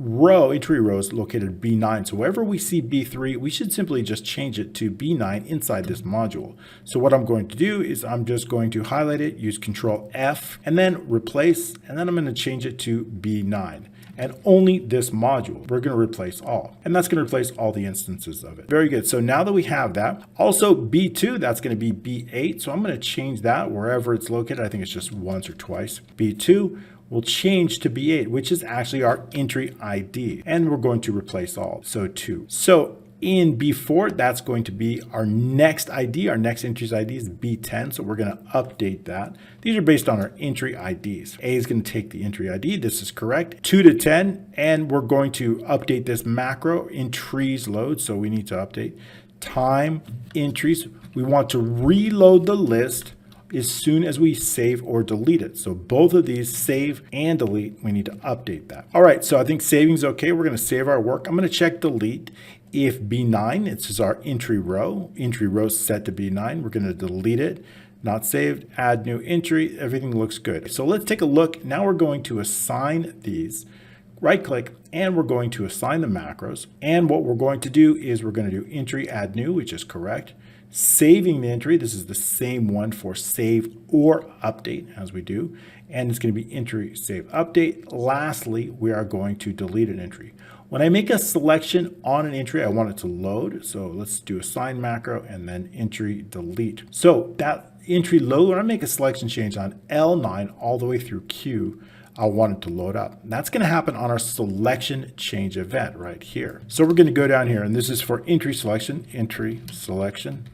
entry row is located at B9. So wherever we see B3, we should simply just change it to B9 inside this module. So what I'm going to do is I'm just going to highlight it, use Control F, and then replace, and then I'm going to change it to B9. And only this module, we're going to replace all. And that's going to replace all the instances of it. Very good. So now that we have that, also B2, that's going to be B8. So I'm going to change that wherever it's located. I think it's just once or twice. B2 will change to B8, which is actually our entry ID. And we're going to replace all. So 2. So in B4, that's going to be our next ID. Our next entry's ID is B10, so we're going to update that. These are based on our entry IDs. A is going to take the entry ID. This is correct. 2 to 10, and we're going to update this macro entries load, so we need to update time entries. We want to reload the list as soon as we save or delete it. So both of these, save and delete, we need to update that. All right, so I think saving's okay. We're going to save our work. I'm going to check delete. If B9, it's just our entry row set to B9, we're going to delete it. Not saved, add new entry, everything looks good. So let's take a look. Now we're going to assign these. Right click, and we're going to assign the macros. And what we're going to do is we're going to do entry add new, which is correct. Saving the entry, this is the same one for save or update as we do. And it's going to be entry save update. Lastly, we are going to delete an entry. When I make a selection on an entry, I want it to load. So let's do assign macro and then entry delete. So that entry load, when I make a selection change on L9 all the way through Q, I want it to load up. That's going to happen on our selection change event right here. So we're going to go down here, and this is for entry selection.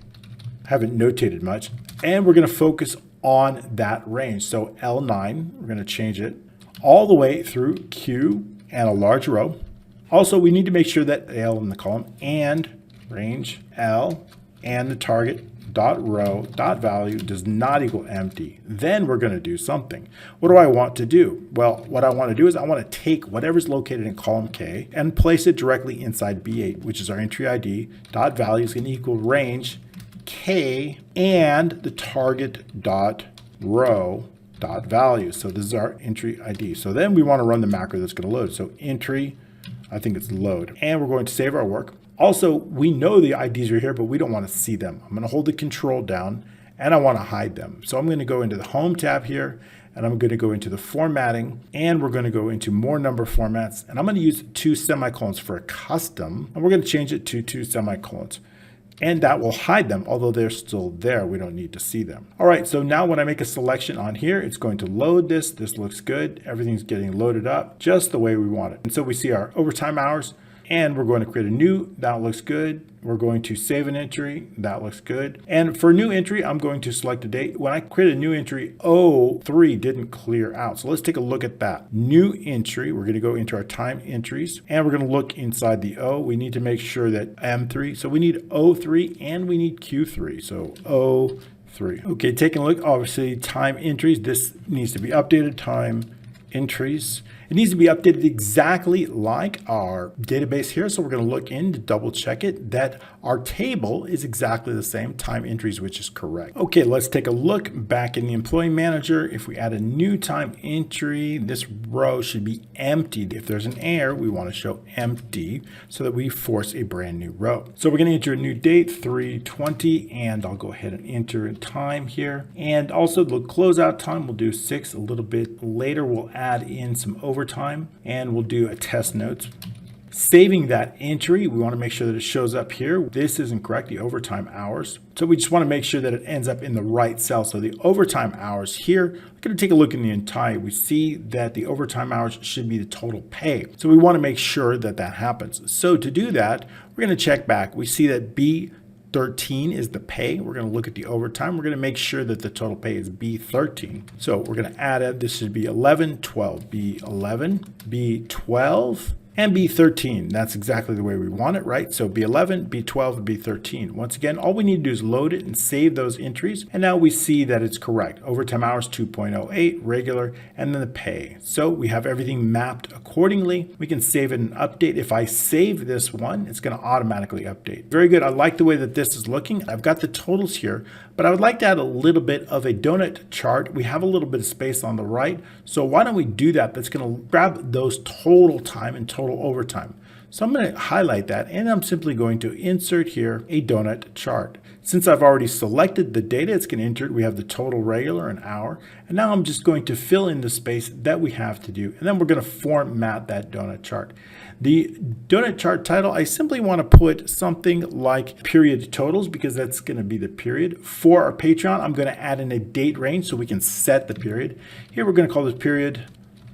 Haven't notated much. And we're going to focus on that range. So L9, we're going to change it all the way through Q and a large row. Also, we need to make sure that L in the column and range L and the target dot row dot value does not equal empty. Then we're going to do something. What do I want to do? Well, what I want to do is I want to take whatever's located in column K and place it directly inside B8, which is our entry ID. Dot value is going to equal range K and the target dot row dot value. So this is our entry ID. So then we want to run the macro that's going to load. So entry, I think it's load, and we're going to save our work. Also, we know the IDs are here, but we don't want to see them. I'm going to hold the control down and I want to hide them. So I'm going to go into the home tab here and I'm going to go into the formatting and we're going to go into more number formats and I'm going to use 2 semicolons for a custom and we're going to change it to 2 semicolons. And that will hide them, although they're still there. We don't need to see them. All right, so now when I make a selection on here, it's going to load this. This looks good. Everything's getting loaded up just the way we want it. And so we see our overtime hours, and we're going to create a new. That looks good. We're going to save an entry. That looks good. And for a new entry, I'm going to select a date. When I create a new entry, 03 didn't clear out. So let's take a look at that. New entry, we're going to go into our time entries and we're going to look inside the O. We need to make sure that M3, so we need 03 and we need Q3. So 03. Okay, taking a look, obviously time entries, this needs to be updated, time entries. It needs to be updated exactly like our database here. So we're going to look in to double check it that our table is exactly the same, time entries, which is correct. Okay, let's take a look back in the employee manager. If we add a new time entry, this row should be emptied. If there's an error, we want to show empty so that we force a brand new row. So we're going to enter a new date, 3/20, and I'll go ahead and enter time here. And also the closeout time, we'll do 6 a little bit later. We'll add in some overtime and we'll do a test notes. Saving that entry, we want to make sure that it shows up here. This isn't correct, the overtime hours. So we just want to make sure that it ends up in the right cell. So the overtime hours here, we're going to take a look in the entire. We see that the overtime hours should be the total pay. So we want to make sure that that happens. So to do that, we're going to check back. We see that B13 is the pay. We're going to look at the overtime. We're going to make sure that the total pay is B13. So we're going to add it. This should be 11, 12, B11, B12, and B13. That's exactly the way we want it, right? So B11, B12, and B13. Once again, all we need to do is load it and save those entries. And now we see that it's correct. Overtime hours 2.08, regular, and then the pay. So we have everything mapped accordingly. We can save it and update. If I save this one, it's going to automatically update. Very good. I like the way that this is looking. I've got the totals here, but I would like to add a little bit of a donut chart. We have a little bit of space on the right. So why don't we do that? That's going to grab those total time and total overtime. So I'm going to highlight that and I'm simply going to insert here a donut chart. Since I've already selected the data, it's going to enter it. We have the total regular and hour. And now I'm just going to fill in the space that we have to do. And then we're going to format that donut chart. The donut chart title, I simply want to put something like period totals because that's going to be the period. For our Patreon, I'm going to add in a date range so we can set the period. Here we're going to call this period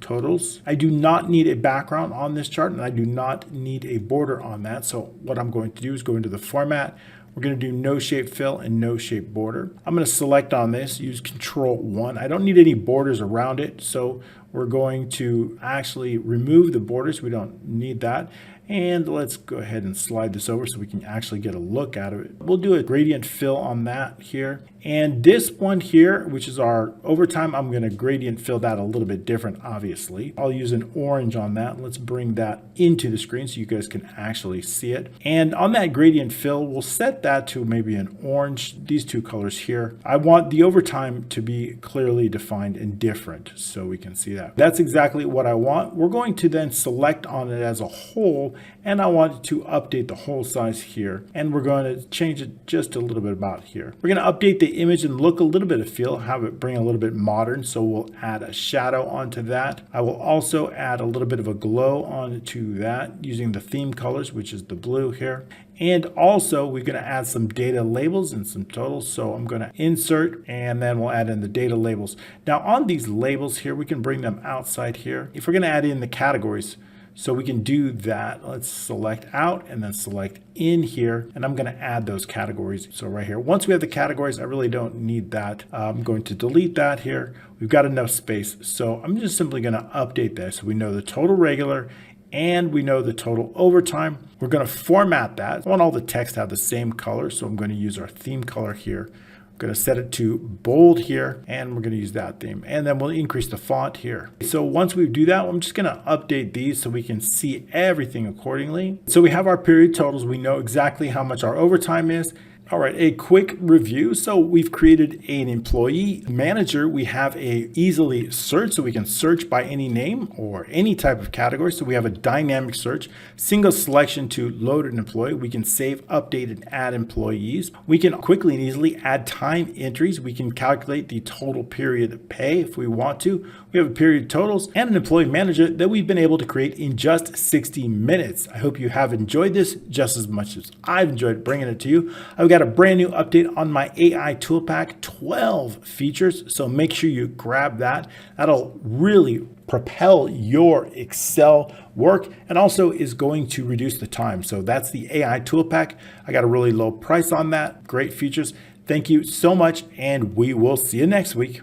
totals. I do not need a background on this chart and I do not need a border on that. So what I'm going to do is go into the format. We're going to do no shape fill and no shape border. I'm going to select on this, use Control 1. I don't need any borders around it. So we're going to actually remove the borders. We don't need that. And let's go ahead and slide this over so we can actually get a look at it. We'll do a gradient fill on that here. And this one here, which is our overtime, I'm going to gradient fill that a little bit different, obviously. I'll use an orange on that. Let's bring that into the screen so you guys can actually see it. And on that gradient fill, we'll set that to maybe an orange, these two colors here. I want the overtime to be clearly defined and different so we can see that. That's exactly what I want. We're going to then select on it as a whole, and I want to update the whole size here. And we're going to change it just a little bit about here. We're going to update the image and look a little bit of feel, have it bring a little bit modern. So we'll add a shadow onto that. I will also add a little bit of a glow onto that using the theme colors, which is the blue here. And also we're going to add some data labels and some totals. So I'm going to insert and then we'll add in the data labels. Now on these labels here, we can bring them outside here. If we're going to add in the categories, So we can do that. Let's select out and then select in here. And I'm going to add those categories. So right here, once we have the categories, I really don't need that. I'm going to delete that here. We've got enough space. So I'm just simply going to update this. So we know the total regular and we know the total overtime. We're going to format that. I want all the text to have the same color. So I'm going to use our theme color here. I'm going to set it to bold here, and we're going to use that theme. And then we'll increase the font here. So once we do that, I'm just going to update these so we can see everything accordingly. So we have our period totals. We know exactly how much our overtime is. All right, a quick review. So we've created an employee manager. We have a easily search, so we can search by any name or any type of category. So we have a dynamic search, single selection to load an employee. We can save, update, and add employees. We can quickly and easily add time entries. We can calculate the total period pay if we want to. We have a period totals and an employee manager that we've been able to create in just 60 minutes. I hope you have enjoyed this just as much as I've enjoyed bringing it to you. I've got a brand new update on my AI tool pack, 12 features. So make sure you grab that. That'll really propel your Excel work and also is going to reduce the time. So that's the AI tool pack. I got a really low price on that. Great features. Thank you so much, and we will see you next week.